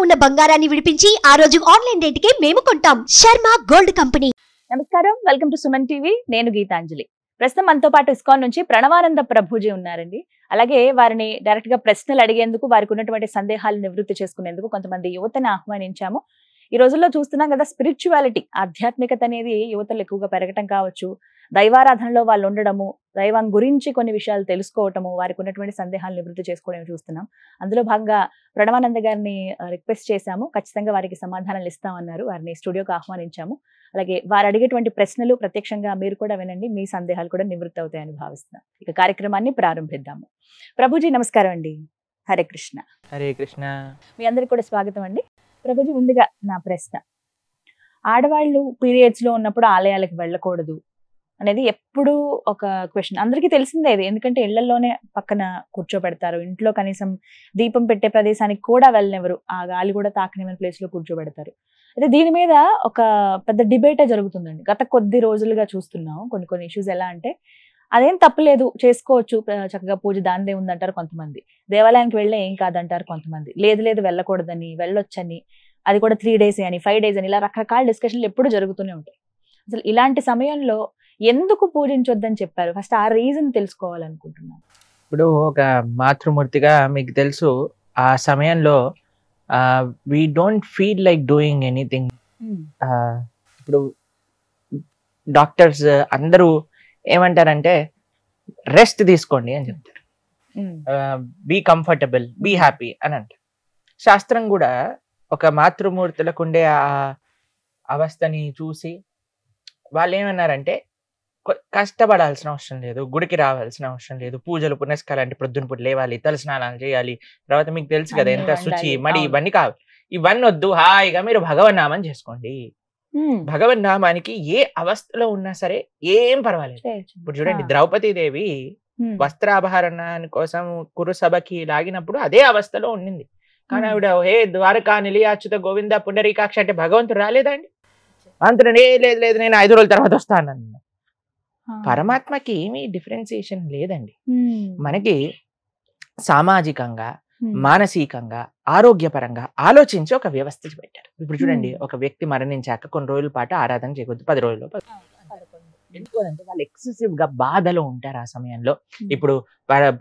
ఉన్న బంగారాన్ని విడిపించి ఆ రోజు ఆన్లైన్ రేటుకే మేము కొంటాం. Sharma gold company. నమస్కారం, వెల్కమ్ టు సుమన్ టీవీ. నేను గీతాంజలి. ప్రస్తుతం మనతో పాటు ఇస్కాన్ నుంచి ప్రణవానంద ప్రభుజీ ఉన్నారండి. అలాగే వారిని డైరెక్ట్ గా ప్రశ్నలు అడిగేందుకు, వారికి ఉన్నటువంటి సందేహాలు నివృత్తి చేసుకునేందుకు కొంతమంది యువతను ఆహ్వానించాము. ఈ రోజుల్లో చూస్తున్నాం కదా, స్పిరిచువాలిటీ, ఆధ్యాత్మికత అనేది యువతలు ఎక్కువగా పెరగటం కావచ్చు, దైవారాధనలో వాళ్ళు ఉండడము, దైవం గురించి కొన్ని విషయాలు తెలుసుకోవటము, వారికి ఉన్నటువంటి సందేహాలు నివృత్తి చేసుకోవడం చూస్తున్నాం. అందులో భాగంగా ప్రణవానంద గారిని రిక్వెస్ట్ చేశాము. ఖచ్చితంగా వారికి సమాధానాలు ఇస్తామన్నారు. వారిని స్టూడియోకి ఆహ్వానించాము. అలాగే వారు అడిగేటువంటి ప్రశ్నలు ప్రత్యక్షంగా మీరు కూడా వినండి, మీ సందేహాలు కూడా నివృత్తి అవుతాయని భావిస్తున్నాం. ఇక కార్యక్రమాన్ని ప్రారంభిద్దాము. ప్రభుజీ నమస్కారం అండి. హరే కృష్ణ. హరే కృష్ణ. మీ అందరికి కూడా స్వాగతం అండి. ప్రభుజీ, ముందుగా నా ప్రశ్న, ఆడవాళ్ళు పీరియడ్స్ లో ఉన్నప్పుడు ఆలయాలకు వెళ్ళకూడదు అనేది ఎప్పుడు ఒక క్వశ్చన్. అందరికీ తెలిసిందే ఇది, ఎందుకంటే ఇళ్లలోనే పక్కన కూర్చోబెడతారు, ఇంట్లో కనీసం దీపం పెట్టే ప్రదేశానికి కూడా వెళ్ళనివ్వరు, ఆ గాలి కూడా తాకనివ్వని ప్లేస్ లో కూర్చోబెడతారు. అయితే దీని మీద ఒక పెద్ద డిబేటే జరుగుతుందండి. గత కొద్ది రోజులుగా చూస్తున్నాం కొన్ని ఇష్యూస్. ఎలా అంటే అదేం తప్పులేదు, చేసుకోవచ్చు, చక్కగా పూజ దానిదే ఉందంటారు కొంతమంది. దేవాలయానికి వెళ్ళే ఏం కాదంటారు కొంతమంది. లేదు వెళ్ళకూడదని, వెళ్ళొచ్చని, అది కూడా 3 days అని, 5 days అని, ఇలా రకరకాల డిస్కషన్లు ఎప్పుడు జరుగుతూనే ఉంటాయి. అసలు ఇలాంటి సమయంలో ఎందుకు పూజించొద్దని చెప్పారు? ఫస్ట్ ఆ రీజన్ తెలుసుకోవాలనుకుంటున్నాను. ఇప్పుడు ఒక మాతృమూర్తిగా మీకు తెలుసు, ఆ సమయంలో we don't feel like doing anything. ఇప్పుడు డాక్టర్స్ అందరూ ఏమంటారంటే రెస్ట్ తీసుకోండి అని చెప్తారు, బీ కంఫర్టబుల్, బీ హ్యాపీ అని అంటారు. శాస్త్రం కూడా ఒక మాతృమూర్తులకు ఉండే ఆ అవస్థని చూసి వాళ్ళు ఏమన్నారంటే కష్టపడాల్సిన అవసరం లేదు, గుడికి రావాల్సిన అవసరం లేదు, పూజలు పునస్కారాలు ప్రొద్దున పూట లేవాలి, తల స్నానాలు చేయాలి, తర్వాత మీకు తెలుసు కదా ఎంత శుచి మడి ఇవన్నీ కావాలి, ఇవన్నీ వద్దు, హాయిగా మీరు భగవన్నామం చేసుకోండి. భగవన్నామానికి ఏ అవస్థలో ఉన్నా సరే ఏం పర్వాలేదు. ఇప్పుడు చూడండి, ద్రౌపదీదేవి వస్త్రాభరణాని కోసం కురుసభకి లాగినప్పుడు అదే అవస్థలో ఉండింది. కానీ ఆవిడ హే ద్వారకా నిలయాచ్యుత గోవింద పుండరీకాక్ష అంటే భగవంతుడు రాలేదండి. అంత లేదు నేను 5 రోజుల తర్వాత వస్తానన్న. పరమాత్మకి ఏమీ డిఫరెన్సియేషన్ లేదండి. మనకి సామాజికంగా, మానసికంగా, ఆరోగ్యపరంగా ఆలోచించి ఒక వ్యవస్థ పెట్టారు. ఇప్పుడు చూడండి, ఒక వ్యక్తి మరణించాక కొన్ని రోజుల పాటు ఆరాధన చేయకూడదు, 10 రోజులు. ఎందుకంటే వాళ్ళు ఎక్సెసివ్ గా బాధలో ఉంటారు ఆ సమయంలో. ఇప్పుడు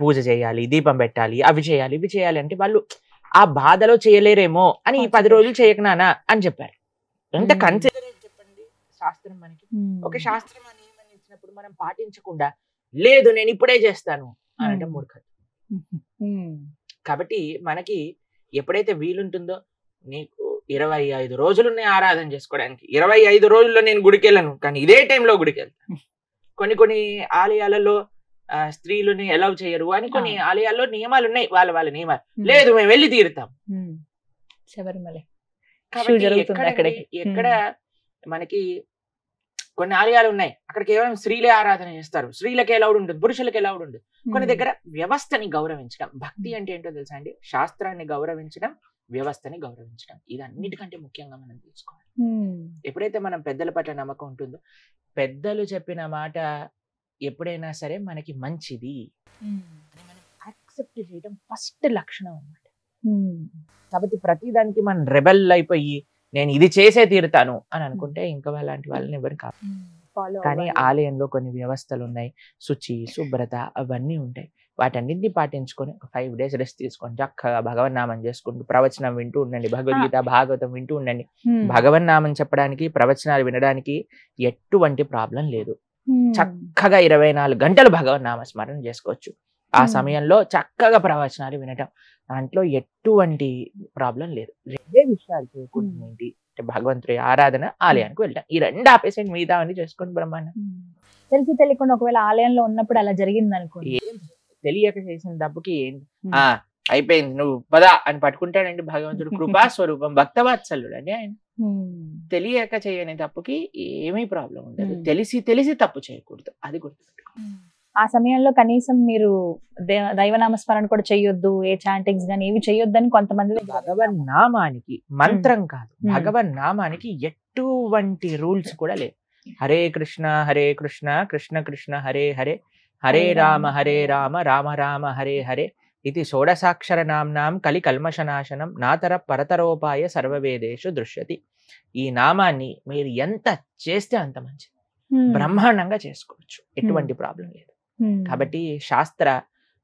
పూజ చేయాలి, దీపం పెట్టాలి, అవి చేయాలి, ఇవి చేయాలి అంటే వాళ్ళు ఆ బాధలో చేయలేరేమో అని ఈ 10 రోజులు చేయకనానా అని చెప్పారు. ఎంత కన్సిడర్ చెప్పండి శాస్త్రం మనకి. ఒక శాస్త్రం అని ఏమని ఇచ్చినప్పుడు మనం పాటించకుండా లేదు నేను ఇప్పుడే చేస్తాను అని అంటే మూర్ఖత. కాబట్టి మనకి ఎప్పుడైతే వీలుంటుందో, నీకు 25 రోజులున్నాయి ఆరాధన చేసుకోవడానికి, 25 రోజుల్లో నేను గుడికి వెళ్ళను, కానీ ఇదే టైంలో గుడికి వెళ్తాను. కొన్ని ఆలయాలలో స్త్రీలని ఎలౌ చేయరు అని, కొన్ని ఆలయాల్లో నియమాలు ఉన్నాయి, వాళ్ళ నియమాలు. లేదు మేము వెళ్ళి తీరుతాం. ఎక్కడ మనకి కొన్ని ఆలయాలు ఉన్నాయి, అక్కడ కేవలం స్త్రీలే ఆరాధన చేస్తారు, స్త్రీలకి ఎలౌడ్ ఉంటుంది, పురుషులకి ఎలౌడ్ ఉంటుంది. కొన్ని దగ్గర వ్యవస్థని గౌరవించడం, భక్తి అంటే ఏంటో తెలుసా అండి, శాస్త్రాన్ని గౌరవించడం, వ్యవస్థని గౌరవించడం, ఇది అన్నిటికంటే ముఖ్యంగా మనం తీసుకోవాలి. ఎప్పుడైతే మనం పెద్దల పట్ల నమ్మకం ఉంటుందో, పెద్దలు చెప్పిన మాట ఎప్పుడైనా సరే మనకి మంచిది మనం యాక్సెప్ట్ చేయడం ఫస్ట్ లక్షణం అన్నమాట. కాబట్టి ప్రతిదానికి మనం రెబెల్ అయిపోయి నేను ఇది చేసే తీరుతాను అని అనుకుంటే ఇంకా అలాంటి వాళ్ళని ఎవరు కాదు. కానీ ఆలయంలో కొన్ని వ్యవస్థలు ఉన్నాయి, శుచి, శుభ్రత అవన్నీ ఉంటాయి. వాటన్నింటినీ పాటించుకొని 5 days రెస్ట్ తీసుకొని చక్కగా భగవన్నామం చేసుకుంటూ ప్రవచనం వింటూ ఉండండి, భగవద్గీత భాగవతం వింటూ ఉండండి. భగవన్నామం చెప్పడానికి, ప్రవచనాలు వినడానికి ఎటువంటి ప్రాబ్లం లేదు. చక్కగా 24 గంటలు భగవన్నామ స్మరణ చేసుకోవచ్చు. ఆ సమయంలో చక్కగా ప్రవచనాలు వినటం, దాంట్లో ఎటువంటి ప్రాబ్లం లేదు. 2 విషయాలు చేయకూడదు ఏంటి అంటే భగవంతుడి ఆరాధన, ఆలయానికి వెళ్ళటం. ఈ 2 ఆపేసండి, మిగతా అన్ని చేసుకోండి బ్రహ్మాండం. తెలిసి తెలియకుండా ఒకవేళ ఆలయంలో ఉన్నప్పుడు అలా జరిగింది అనుకోండి, తెలియక చేసిన తప్పుకి అయిపోయింది నువ్వు పదా అని పట్టుకుంటాడండి భగవంతుడు. కృపా స్వరూపం, భక్తవాత్సల్యుడు అండి ఆయన. తెలియక చేయని తప్పుకి ఏమీ ప్రాబ్లం ఉండదు. తెలిసి తప్పు చేయకూడదు, అది గుర్తుపెట్టుకోండి. ఆ సమయంలో కనీసం మీరు దైవనామస్మరణ కూడా చెయ్యొద్దు, ఏ చాంటింగ్స్ గానీ ఏవి చెయ్యొద్దు అని కొంతమంది. భగవన్ నామానికి మంత్రం కాదు, భగవన్ నామానికి ఎటువంటి రూల్స్ కూడా లేవు. హరే కృష్ణ కృష్ణ కృష్ణ హరే హరే, హరే రామ రామ రామ హరే హరే, ఇది షోడసాక్షర నామ్నాం కలి కల్మషనాశనం నాతర పరతరోపాయ సర్వవేదేషు దృశ్యతి. ఈ నామాన్ని మీరు ఎంత చేస్తే అంత మంచిది, బ్రహ్మాండంగా చేసుకోవచ్చు, ఎటువంటి ప్రాబ్లం లేదు. కాబట్టి శాస్త్ర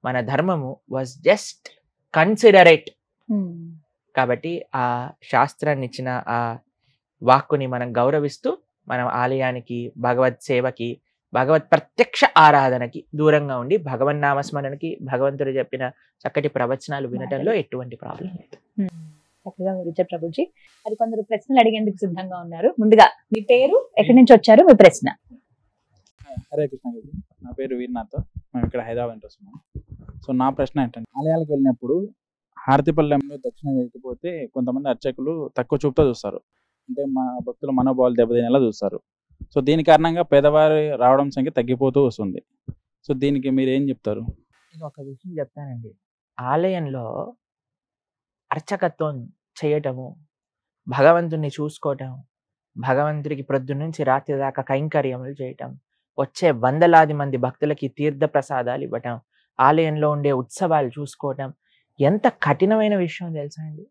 మన ధర్మము వాజ్ జస్ట్ కన్సిడరేట్. కాబట్టి ఆ శాస్త్రాన్ని ఇచ్చిన ఆ వాక్కుని మనం గౌరవిస్తూ మనం ఆలయానికి, భగవత్ సేవకి, భగవత్ ప్రత్యక్ష ఆరాధనకి దూరంగా ఉండి భగవన్ నామస్మరణకి, భగవంతుడు చెప్పిన చక్కటి ప్రవచనాలు వినటంలో ఎటువంటి ప్రాబ్లం లేదు. చక్కగా వివరించారు ప్రభుజీ. మరి కొందరు ప్రశ్నలు అడిగేందుకు సిద్ధంగా ఉన్నారు. ముందుగా మీ పేరు, ఎక్కడి నుంచి వచ్చారు, మీ ప్రశ్న. హరే కృష్ణ గారు, నా పేరు వీర్నాథ్. మేము ఇక్కడ హైదరాబాద్ నుంచి వస్తున్నాం. సో నా ప్రశ్న ఏంటంటే, ఆలయాలకు వెళ్ళినప్పుడు హారతిపల్లెంలో దక్షిణ వేయకపోతే కొంతమంది అర్చకులు తక్కువ చూపుతో చూస్తారు, అంటే మా భక్తుల మనోభావాలు దెబ్బతినేలా చూస్తారు. సో దీని కారణంగా పేదవారు రావడం సంఖ్య తగ్గిపోతూ వస్తుంది. సో దీనికి మీరు ఏం చెప్తారు? నేను ఒక విషయం చెప్తానండి. ఆలయంలో అర్చకత్వం చేయటము, భగవంతుని చూసుకోవటం, భగవంతుడికి ప్రొద్దున నుంచి రాత్రి దాకా కైంకర్యములు చేయటం, వచ్చే వందలాది మంది భక్తులకి తీర్థ ప్రసాదాలు ఇవ్వటం, ఆలయంలో ఉండే ఉత్సవాలు చూసుకోవటం ఎంత కఠినమైన విషయం తెలుసా అండి.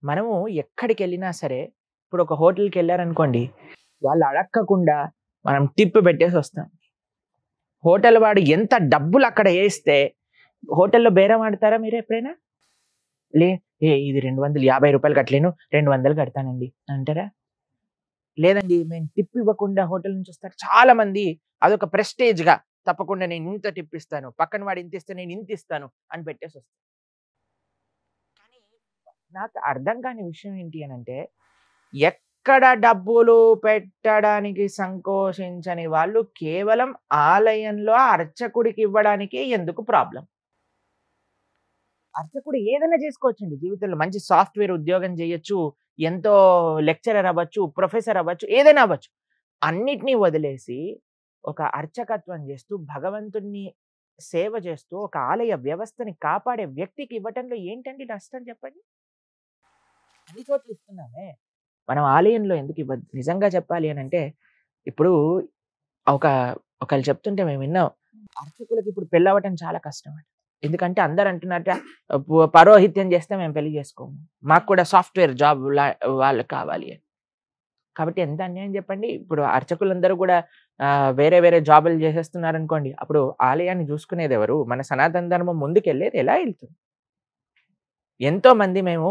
మనము ఎక్కడికి వెళ్ళినా సరే, ఇప్పుడు ఒక హోటల్కి వెళ్ళారనుకోండి, వాళ్ళు అడక్కకుండా మనం టిప్ పెట్టేసి వస్తాం. హోటల్ వాడు ఎంత డబ్బులు అక్కడ వేస్తే హోటల్లో బేరం ఆడతారా మీరు ఎప్పుడైనా? ఇది 250 రూపాయలు కట్టలేను, 200 కడతానండి అంటారా? లేదండి, మేము టిప్ ఇవ్వకుండా హోటల్ నుంచి వస్తారు చాలా మంది. అదొక ప్రెస్టేజ్ గా, తప్పకుండా నేను ఇంత టిప్ ఇస్తాను, పక్కన వాడు ఇంత ఇస్తే నేను ఇంత ఇస్తాను అని పెట్టేసి వస్తాను. కానీ నాకు అర్థం కాని విషయం ఏంటి అని అంటే, ఎక్కడ డబ్బులు పెట్టడానికి సంకోచించని వాళ్ళు కేవలం ఆలయంలో అర్చకుడికి ఇవ్వడానికి ఎందుకు ప్రాబ్లం? అర్చకుడు ఏదైనా చేసుకోవచ్చండి జీవితంలో. మంచి సాఫ్ట్వేర్ ఉద్యోగం చేయొచ్చు, ఎంతో లెక్చరర్ అవ్వచ్చు, ప్రొఫెసర్ అవ్వచ్చు, ఏదైనా అవ్వచ్చు. అన్నిటినీ వదిలేసి ఒక అర్చకత్వం చేస్తూ, భగవంతుణ్ణి సేవ చేస్తూ, ఒక ఆలయ వ్యవస్థని కాపాడే వ్యక్తికి ఇవ్వటంలో ఏంటండి నష్టం చెప్పండి? అన్ని చోట్ల ఇస్తున్నామే, మనం ఆలయంలో ఎందుకు ఇవ్వద్దు? నిజంగా చెప్పాలి అని అంటే, ఇప్పుడు ఒకళ్ళు చెప్తుంటే మేము విన్నాం, అర్చకులకి ఇప్పుడు పెళ్ళి అవ్వటం చాలా కష్టం అండి. ఎందుకంటే అందరు అంటున్నట్ట, పౌరోహిత్యం చేస్తే మేము పెళ్లి చేసుకోము, మాకు కూడా సాఫ్ట్వేర్ జాబ్ వాళ్ళు కావాలి అని. కాబట్టి ఎంత అన్యాయం చెప్పండి. ఇప్పుడు అర్చకులందరూ కూడా వేరే వేరే జాబులు చేసేస్తున్నారు అనుకోండి, అప్పుడు ఆలయాన్ని చూసుకునేది ఎవరు? మన సనాతన ధర్మం ముందుకెళ్ళేది ఎలా వెళ్తుంది? ఎంతో మంది మేము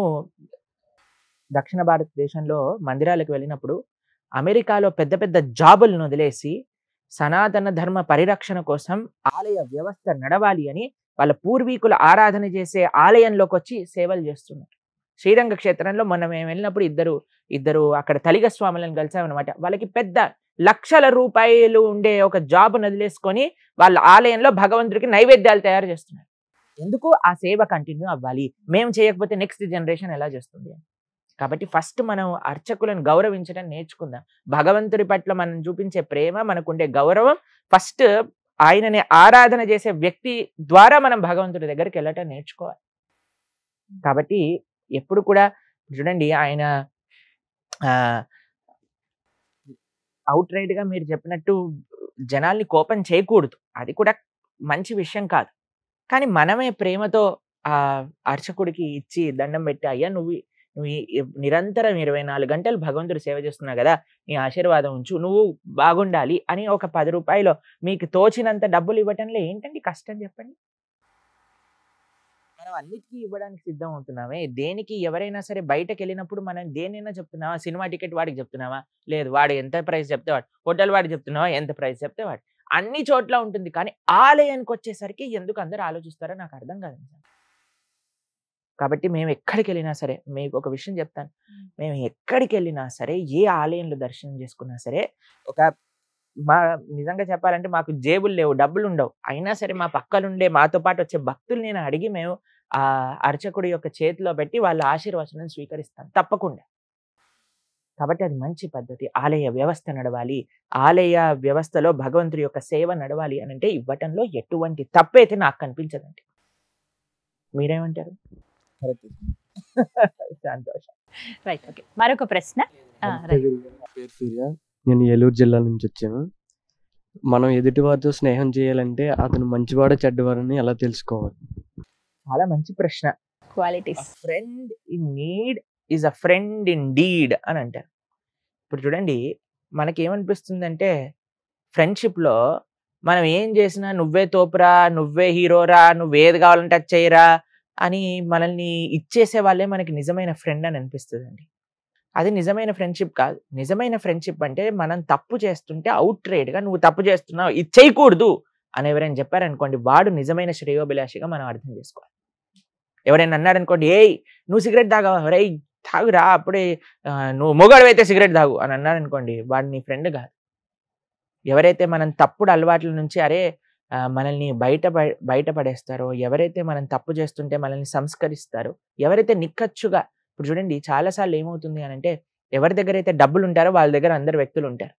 దక్షిణ భారతదేశంలో మందిరాలకు వెళ్ళినప్పుడు అమెరికాలో పెద్ద పెద్ద జాబులను వదిలేసి సనాతన ధర్మ పరిరక్షణ కోసం ఆలయ వ్యవస్థ నడవాలి అని వాళ్ళ పూర్వీకుల ఆరాధన చేసే ఆలయంలోకి వచ్చి సేవలు చేస్తున్నారు. శ్రీరంగ క్షేత్రంలో మొన్న మేము వెళ్ళినప్పుడు ఇద్దరు అక్కడ తలిగ స్వాములను కలిసామన్నమాట. వాళ్ళకి పెద్ద లక్షల రూపాయలు ఉండే ఒక జాబ్ వదిలేసుకొని వాళ్ళ ఆలయంలో భగవంతుడికి నైవేద్యాలు తయారు చేస్తున్నారు. ఎందుకు? ఆ సేవ కంటిన్యూ అవ్వాలి, మేము చేయకపోతే నెక్స్ట్ జనరేషన్ ఎలా చేస్తుంది అని. కాబట్టి ఫస్ట్ మనం అర్చకులను గౌరవించడం నేర్చుకుందాం. భగవంతుడి పట్ల మనం చూపించే ప్రేమ, మనకుండే గౌరవం, ఫస్ట్ ఆయనని ఆరాధన చేసే వ్యక్తి ద్వారా మనం భగవంతుడి దగ్గరికి వెళ్ళటం నేర్చుకోవాలి. కాబట్టి ఎప్పుడు కూడా చూడండి, ఆయన అవుట్ రైట్ గా మీరు చెప్పినట్టు జనాల్ని కోపం చేయకూడదు, అది కూడా మంచి విషయం కాదు. కానీ మనమే ప్రేమతో ఆ అర్చకుడికి ఇచ్చి దండం పెట్టి, అయ్యా నువ్వు నిరంతరం 24 గంటలు భగవంతుడు సేవ చేస్తున్నావు కదా, నీ ఆశీర్వాదం ఉంచు, నువ్వు బాగుండాలి అని ఒక 10 రూపాయలు మీకు తోచినంత డబ్బులు ఇవ్వటంలో ఏంటండి కష్టం చెప్పండి? మనం అన్నిటికీ ఇవ్వడానికి సిద్ధం అవుతున్నామే. దేనికి ఎవరైనా సరే బయటకు వెళ్ళినప్పుడు మనం దేనైనా చెప్తున్నావా? సినిమా టికెట్ వాడికి చెప్తున్నావా? లేదు, వాడు ఎంత ప్రైస్ చెప్తే వాడు. హోటల్ వాడికి చెప్తున్నావా? ఎంత ప్రైస్ చెప్తే వాడు. అన్ని చోట్ల ఉంటుంది. కానీ ఆలయానికి వచ్చేసరికి ఎందుకు అందరూ ఆలోచిస్తారో నాకు అర్థం కాదు. కాబట్టి మేము ఎక్కడికి వెళ్ళినా సరే, మీకు ఒక విషయం చెప్తాను, మేము ఎక్కడికి వెళ్ళినా సరే, ఏ ఆలయంలో దర్శనం చేసుకున్నా సరే, నిజంగా చెప్పాలంటే మాకు జేబులు లేవు, డబ్బులు ఉండవు, అయినా సరే మా పక్కనుండే మాతో పాటు వచ్చే భక్తులు నేను అడిగి మేము ఆ అర్చకుడి యొక్క చేతిలో పెట్టి వాళ్ళ ఆశీర్వచనం స్వీకరిస్తాను తప్పకుండా. కాబట్టి అది మంచి పద్ధతి. ఆలయ వ్యవస్థ నడవాలి, ఆలయ వ్యవస్థలో భగవంతుడి యొక్క సేవ నడవాలి అని అంటే ఇవ్వటంలో ఎటువంటి తప్పైతే నాకు కనిపించదండి. మీరేమంటారు? సంతోషం. Right, okay. మరొక ప్రశ్న. పేరు సూర్య, నేను ఏలూరు జిల్లా నుంచి వచ్చాను. మనం ఎదుటివారితో స్నేహం చేయాలంటే అతను మంచివాడో చెడ్డవాడని ఎలా తెలుసుకోవాలి? చాలా మంచి ప్రశ్న. Qualities. Friend in need is a friend in deed అని అంటారు. ఇప్పుడు చూడండి, మనకేమనిపిస్తుందంటే ఫ్రెండ్షిప్లో మనం ఏం చేసినా నువ్వే తోపురా, నువ్వే హీరోరా, నువ్వేది కావాలంటే అది చేయరా అని మనల్ని ఇచ్చేసే వాళ్ళే మనకి నిజమైన ఫ్రెండ్ అని అనిపిస్తుందండి. అది నిజమైన ఫ్రెండ్షిప్ కాదు. నిజమైన ఫ్రెండ్షిప్ అంటే మనం తప్పు చేస్తుంటే అవుట్ రైట్గా నువ్వు తప్పు చేస్తున్నావు, ఇది చేయకూడదు అని ఎవరైనా చెప్పారనుకోండి, వాడు నిజమైన శ్రేయోభిలాషిగా మనం అర్థం చేసుకోవాలి. ఎవరైనా అన్నారనుకోండి, ఏయ్ నువ్వు సిగరెట్ తాగావా, రే తాగురా, అప్పుడే నువ్వు మొగాడు అయితే సిగరెట్ తాగు అని అన్నారనుకోండి, వాడు నీ ఫ్రెండ్ కాదు. ఎవరైతే మనం తప్పుడు అలవాట్ల నుంచి మనల్ని బయటపడేస్తారో, ఎవరైతే మనం తప్పు చేస్తుంటే మనల్ని సంస్కరిస్తారో, ఎవరైతే నిక్కచ్చుగా, ఇప్పుడు చూడండి చాలాసార్లు ఏమవుతుంది అని అంటే, ఎవరి దగ్గర అయితే డబ్బులు ఉంటారో వాళ్ళ దగ్గర అందరు వ్యక్తులు ఉంటారు.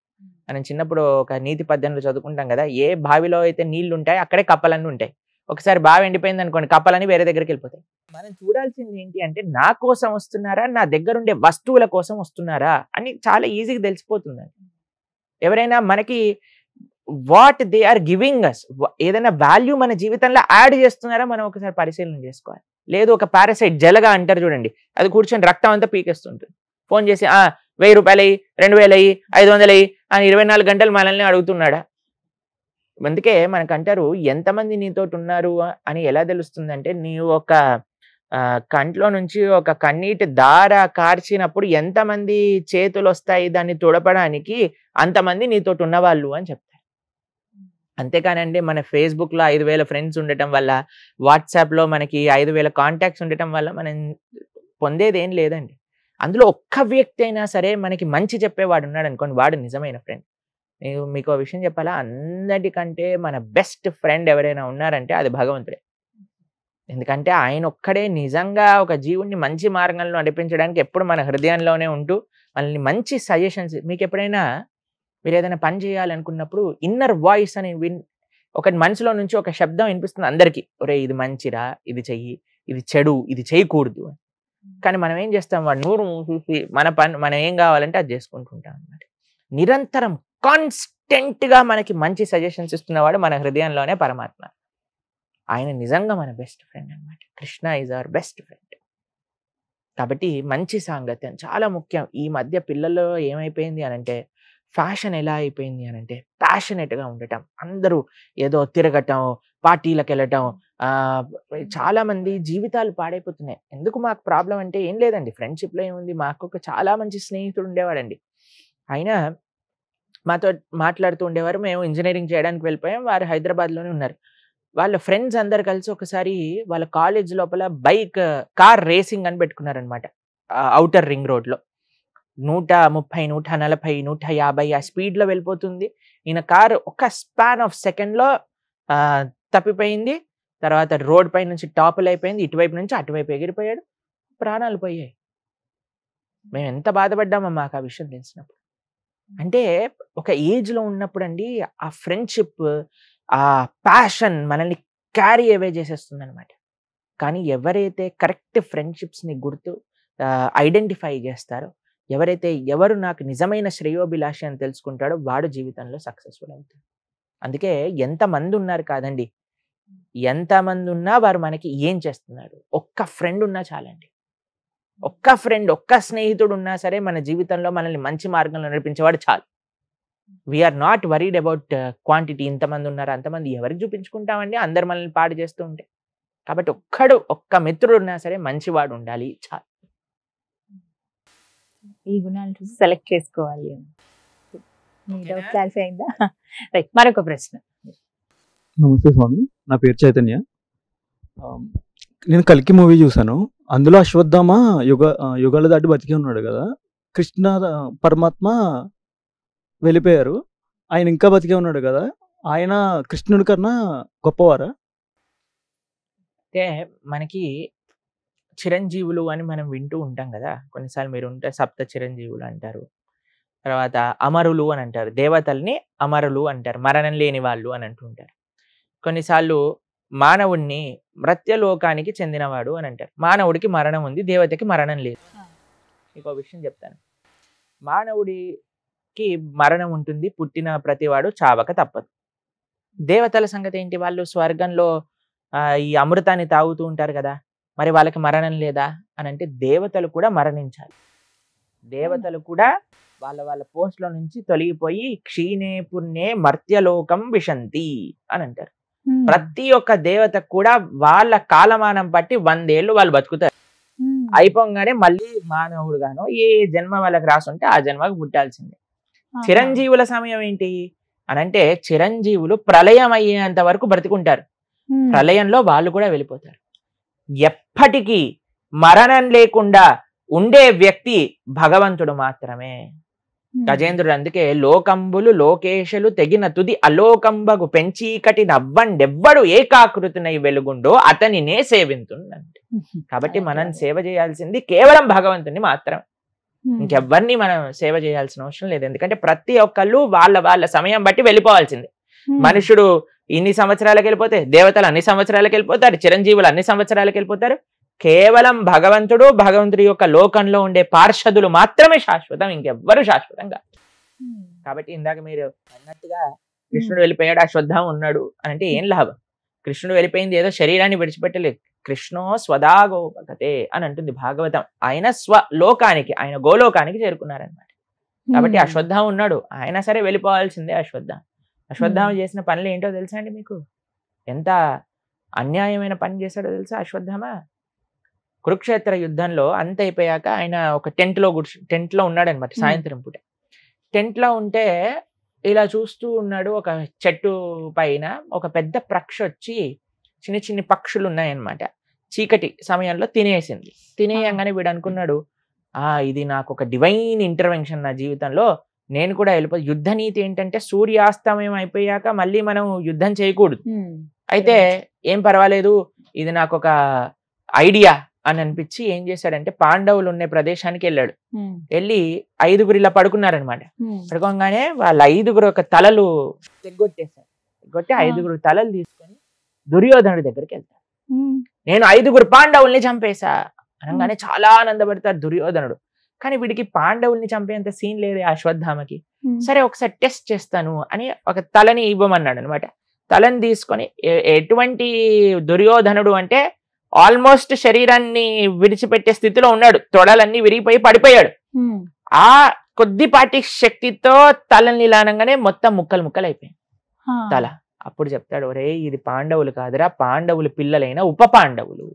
మనం చిన్నప్పుడు ఒక నీతి పద్యంలో చదువుకుంటాం కదా, ఏ బావిలో అయితే నీళ్లు ఉంటాయి అక్కడే కప్పలన్నీ ఉంటాయి. ఒకసారి బావి ఎండిపోయింది అనుకోండి, కప్పలని వేరే దగ్గరికి వెళ్ళిపోతాయి. మనం చూడాల్సింది ఏంటి అంటే, నా కోసం వస్తున్నారా, నా దగ్గర ఉండే వస్తువుల కోసం వస్తున్నారా అని చాలా ఈజీగా తెలిసిపోతుందండి. ఎవరైనా మనకి what they are giving us, ఏదైనా వాల్యూ మన జీవితంలో యాడ్ చేస్తున్నారా మనం ఒకసారి పరిశీలన చేసుకోవాలి. లేదు ఒక పారాసైట్ జలగా అంటారు చూడండి, అది కూర్చొని రక్తం అంతా పీకేస్తుంటుంది. ఫోన్ చేసి 1000 రూపాయలు అయ్యి, 2000 అయ్యి, 500 అయ్యి అని 24 గంటలు మనల్ని అడుగుతున్నాడా? అందుకే మనకంటారు, ఎంతమంది నీతోటి ఉన్నారు అని ఎలా తెలుస్తుందంటే, నీవు ఒక కంట్లో నుంచి ఒక కన్నీటి దార కార్చినప్పుడు ఎంతమంది చేతులు వస్తాయి దాన్ని తుడపడానికి, అంతమంది నీతోటి ఉన్నవాళ్ళు అని చెప్తారు. అంతేకానండి మన ఫేస్బుక్లో 5000 ఫ్రెండ్స్ ఉండటం వల్ల, వాట్సాప్లో మనకి 5000 కాంటాక్ట్స్ ఉండటం వల్ల మనం పొందేది ఏం లేదండి. అందులో ఒక్క వ్యక్తి అయినా సరే మనకి మంచి చెప్పేవాడు ఉన్నాడు అనుకోండి, వాడు నిజమైన ఫ్రెండ్. నేను మీకు ఒక విషయం చెప్పాలా, అందరికంటే మన బెస్ట్ ఫ్రెండ్ ఎవరైనా ఉన్నారంటే అది భగవంతుడే. ఎందుకంటే ఆయన ఒక్కడే నిజంగా ఒక జీవుణ్ణి మంచి మార్గంలో నడిపించడానికి ఎప్పుడు మన హృదయంలోనే ఉంటూ మనల్ని మంచి సజెషన్స్, మీకు ఎప్పుడైనా మీరు ఏదైనా పని చేయాలనుకున్నప్పుడు ఇన్నర్ వాయిస్ అని ఒక మనసులో నుంచి ఒక శబ్దం వినిపిస్తుంది అందరికీ, ఒరే ఇది మంచిరా, ఇది చెయ్యి, ఇది చెడు, ఇది చేయకూడదు. కానీ మనం ఏం చేస్తాం, వాడు నూరు చూసి మన పని మనం ఏం కావాలంటే అది చేసుకుంటుంటాం అన్నమాట. నిరంతరం కాన్స్టెంట్గా మనకి మంచి సజెషన్స్ ఇస్తున్నవాడు మన హృదయంలోనే పరమాత్మ. ఆయన నిజంగా మన బెస్ట్ ఫ్రెండ్ అన్నమాట. Krishna is our best friend. కాబట్టి మంచి సాంగత్యం చాలా ముఖ్యం. ఈ మధ్య పిల్లల్లో ఏమైపోయింది అనంటే, ఫ్యాషన్ ఎలా అయిపోయింది అనంటే, ప్యాషనెట్గా ఉండటం, అందరూ ఏదో తిరగటం, పార్టీలకు వెళ్ళటం, చాలా మంది జీవితాలు పాడైపోతున్నాయి. ఎందుకు మాకు ప్రాబ్లం అంటే ఏం లేదండి, ఫ్రెండ్షిప్లో ఏముంది, మాకు ఒక చాలా మంచి స్నేహితుడు ఉండేవాడండి. ఆయన మాతో మాట్లాడుతూ ఉండేవారు. మేము ఇంజనీరింగ్ చేయడానికి వెళ్ళిపోయాం, వారు హైదరాబాద్లోనే ఉన్నారు. వాళ్ళ ఫ్రెండ్స్ అందరు కలిసి ఒకసారి వాళ్ళ కాలేజ్ లోపల కార్ రేసింగ్ అని పెట్టుకున్నారనమాట. ఔటర్ రింగ్ రోడ్లో 130, 140, 150 ఆ స్పీడ్లో వెళ్ళిపోతుంది. ఈయన కారు ఒక స్పాన్ ఆఫ్ సెకండ్లో తప్పిపోయింది. తర్వాత రోడ్ పై నుంచి టాపుల్ అయిపోయింది, ఇటువైపు నుంచి అటువైపు ఎగిరిపోయాడు, ప్రాణాలు పోయాయి. మేము ఎంత బాధపడ్డామో మాకు ఆ విషయం తెలిసినప్పుడు. అంటే ఒక ఏజ్లో ఉన్నప్పుడు అండి ఆ ఫ్రెండ్షిప్, ఆ ప్యాషన్ మనల్ని క్యారీ అవే చేసేస్తుంది అనమాట. కానీ ఎవరైతే కరెక్ట్ ఫ్రెండ్షిప్స్ని ఐడెంటిఫై చేస్తారో, ఎవరు నాకు నిజమైన శ్రేయోభిలాషి అని తెలుసుకుంటాడో వాడు జీవితంలో సక్సెస్ఫుల్ అవుతాడు. అందుకే ఎంతమంది ఉన్నారు కాదండి, ఎంతమంది ఉన్నా వారు మనకి ఏం చేస్తున్నారు, ఒక్క ఫ్రెండ్ ఉన్నా చాలండి. ఒక్క ఫ్రెండ్, ఒక్క స్నేహితుడు ఉన్నా సరే మన జీవితంలో మనల్ని మంచి మార్గంలో నడిపించేవాడు చాలు. We're not worried about quantity, ఇంతమంది ఉన్నారు అంతమంది ఎవరికి చూపించుకుంటామండి, అందరు మనల్ని పాడు చేస్తూ ఉంటే. కాబట్టి ఒక్క మిత్రుడు ఉన్నా సరే మంచివాడు ఉండాలి చాలు. ఈ గుణాలు చూసి సెలెక్ట్ చేసుకోవాలి. క్లారిఫై అయిందా? రైట్, మరొక ప్రశ్న. నమస్తే స్వామి, నా పేరు చైతన్య. నేను కల్కి మూవీ చూసాను. అందులో అశ్వత్థామ యుగాల దాటి బతికి ఉన్నాడు కదా, కృష్ణ పరమాత్మ వెళ్ళిపోయారు, ఆయన ఇంకా బతికే ఉన్నాడు కదా, ఆయన కృష్ణుడి కన్నా గొప్పవారా? అంటే మనకి చిరంజీవులు అని మనం వింటూ ఉంటాం కదా, కొన్నిసార్లు మీరు ఉంటే సప్త చిరంజీవులు అంటారు, తర్వాత అమరులు అని అంటారు, దేవతల్ని అమరులు అంటారు, మరణం లేని వాళ్ళు అని అంటుంటారు. కొన్నిసార్లు మానవుడిని మృత్యలోకానికి చెందినవాడు అని అంటారు. మానవుడికి మరణం ఉంది, దేవతకి మరణం లేదు. ఇంకో విషయం చెప్తాను, మానవుడికి మరణం ఉంటుంది, పుట్టిన ప్రతివాడు చావక తప్పదు. దేవతల సంగతి ఏంటి, వాళ్ళు స్వర్గంలో ఈ అమృతాన్ని తాగుతూ ఉంటారు కదా, మరి వాళ్ళకి మరణం లేదా అని అంటే దేవతలు కూడా మరణించాలి. దేవతలు కూడా వాళ్ళ వాళ్ళ పోస్ట్ లో నుంచి తొలగిపోయి క్షీణే పుణ్యే మర్త్యలోకం విశంతి అని అంటారు. ప్రతి ఒక్క దేవతకు కూడా వాళ్ళ కాలమానం బట్టి 100 ఏళ్ళు వాళ్ళు బతుకుతారు. అయిపోగానే మళ్ళీ మానవుడుగానో ఏ జన్మ వాళ్ళకి రాసుంటే ఆ జన్మకు పుట్టాల్సిందే. చిరంజీవుల సమయం ఏంటి అని అంటే చిరంజీవులు ప్రళయం అయ్యేంత వరకు బ్రతికుంటారు. ప్రళయంలో వాళ్ళు కూడా వెళ్ళిపోతారు. ఎప్పటికీ మరణం లేకుండా ఉండే వ్యక్తి భగవంతుడు మాత్రమే. గజేంద్రుడు అందుకే లోకంబులు లోకేశలు తెగిన తుది అలోకంబగు పెంచీకటి నవ్వండెవ్వడు ఏకాకృతినై వెలుగుండో అతనినే సేవింతుందంటే. కాబట్టి మనం సేవ చేయాల్సింది కేవలం భగవంతుని మాత్రం, ఇంకెవ్వరిని మనం సేవ చేయాల్సిన అవసరం లేదు. ఎందుకంటే ప్రతి ఒక్కళ్ళు వాళ్ళ వాళ్ళ సమయం బట్టి వెళ్ళిపోవాల్సిందే. మనుషుడు ఇన్ని సంవత్సరాలకు వెళ్ళిపోతే, దేవతలు అన్ని సంవత్సరాలకు వెళ్ళిపోతారు, చిరంజీవులు అన్ని సంవత్సరాలకు వెళ్ళిపోతారు. కేవలం భగవంతుడు, భగవంతుడి యొక్క లోకంలో ఉండే పార్షదులు మాత్రమే శాశ్వతం, ఇంకెవ్వరు శాశ్వతం కాదు. కాబట్టి ఇందాక మీరు అన్నట్టుగా కృష్ణుడు వెళ్ళిపోయాడు, అశ్వత్థామ ఉన్నాడు అని అంటే ఏం లాభం? కృష్ణుడు వెళ్ళిపోయింది ఏదో శరీరాన్ని విడిచిపెట్టలేదు. కృష్ణో స్వదాగోపగతే అని అంటుంది భాగవతం. ఆయన స్వలోకానికి, ఆయన గోలోకానికి చేరుకున్నారనమాట. కాబట్టి అశ్వత్థామ ఉన్నాడు, ఆయన సరే వెళ్ళిపోవాల్సిందే. అశ్వత్థామ చేసిన పనులు ఏంటో తెలుసా అండి మీకు? ఎంత అన్యాయమైన పని చేశాడో తెలుసా అశ్వత్థామ? కురుక్షేత్ర యుద్ధంలో అంత అయిపోయాక ఆయన ఒక టెంట్ లో ఉన్నాడు అనమాట. సాయంత్రం పూట టెంట్ లో ఉంటే ఇలా చూస్తూ ఉన్నాడు. ఒక చెట్టు పైన ఒక పెద్ద పక్షి వచ్చి, చిన్న చిన్న పక్షులు ఉన్నాయన్నమాట, చీకటి సమయంలో తినేసింది. తినేయంగానే వీడు అనుకున్నాడు, ఇది నాకు ఒక డివైన్ ఇంటర్వెన్షన్ నా జీవితంలో, నేను కూడా వెళ్ళిపో. యుద్ధ నీతి ఏంటంటే సూర్యాస్తమయం అయిపోయాక మళ్ళీ మనం యుద్ధం చేయకూడదు. అయితే ఏం పర్వాలేదు, ఇది నాకు ఒక ఐడియా అని అనిపించి ఏం చేశాడంటే పాండవులు ఉండే ప్రదేశానికి వెళ్ళాడు. వెళ్ళి 5గురు ఇలా పడుకున్నారనమాట. పడుకోగానే వాళ్ళ 5గురు ఒక తలలు తెగ్గొట్టేశారు. తెగ్గొట్టి 5గురు తలలు తీసుకొని దుర్యోధనుడి దగ్గరికి వెళ్తారు. నేను 5గురు పాండవుల్ని చంపేశా అనగానే చాలా ఆనందపడతారు దుర్యోధనుడు. కానీ వీడికి పాండవుల్ని చంపేంత సీన్ లేదు అశ్వత్థామకి. సరే ఒకసారి టెస్ట్ చేస్తాను అని ఒక తలని ఇవ్వమన్నాడు అనమాట. తలని తీసుకొని, ఎటువంటి దుర్యోధనుడు అంటే ఆల్మోస్ట్ శరీరాన్ని విడిచిపెట్టే స్థితిలో ఉన్నాడు, తొడలన్నీ విరిగిపోయి పడిపోయాడు. ఆ కొద్దిపాటి శక్తితో తలని లానంగానే మొత్తం ముక్కలు ముక్కలు అయిపోయింది తల. అప్పుడు చెప్తాడు, ఒరే ఇది పాండవులు కాదురా, పాండవులు పిల్లలైన ఉప పాండవులు,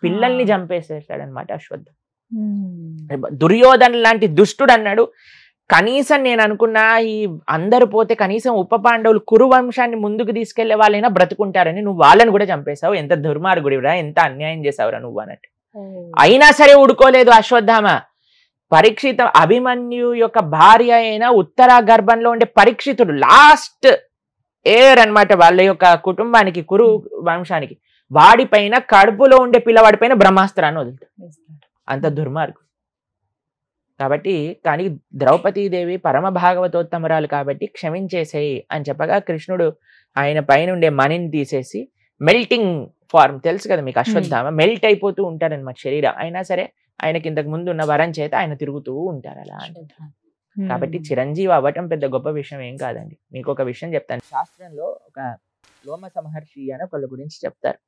పిల్లల్ని చంపేసేసాడనమాట అశ్వత్థామ. దుర్యోధన లాంటి దుష్టుడు అన్నాడు. కనీసం నేను అనుకున్నా ఈ అందరు పోతే కనీసం ఉప పాండవులు కురు వంశాన్ని ముందుకు తీసుకెళ్లే వాళ్ళైనా బ్రతుకుంటారని, నువ్వు వాళ్ళని కూడా చంపేశావు, ఎంత దుర్మార్గుడిరా, ఎంత అన్యాయం చేసావురా నువ్వు అన్నట్టు. అయినా సరే ఊడుకోలేదు అశ్వత్థామ. పరీక్షిత అభిమన్యు యొక్క భార్య అయిన ఉత్తర గర్భంలో ఉండే పరీక్షితుడు లాస్ట్ ఎయిర్ అన్నమాట వాళ్ళ యొక్క కుటుంబానికి, కురు వంశానికి. వాడిపైన, కడుపులో ఉండే పిల్లవాడి పైన బ్రహ్మాస్త్రాన్ని వదులుతాడు. అంత దుర్మార్గుడు. కాబట్టి కానీ ద్రౌపదీదేవి పరమ భాగవతోత్తమరాలు కాబట్టి క్షమించేసేయి అని చెప్పగా కృష్ణుడు ఆయన పైన ఉండే మణిని తీసేసి, మెల్టింగ్ ఫార్మ్ తెలుసు కదా మీకు, అశ్వత్థామ మెల్ట్ అయిపోతూ ఉంటారనమాట శరీరం. అయినా సరే ఆయనకి ఇంతకు ముందు ఉన్న వరం చేత ఆయన తిరుగుతూ ఉంటారు అలా. కాబట్టి చిరంజీవి అవ్వటం పెద్ద గొప్ప విషయం ఏం కాదండి. మీకు ఒక విషయం చెప్తాను. శాస్త్రంలో ఒక లోమస మహర్షి అని ఒకళ్ళ గురించి చెప్తారు.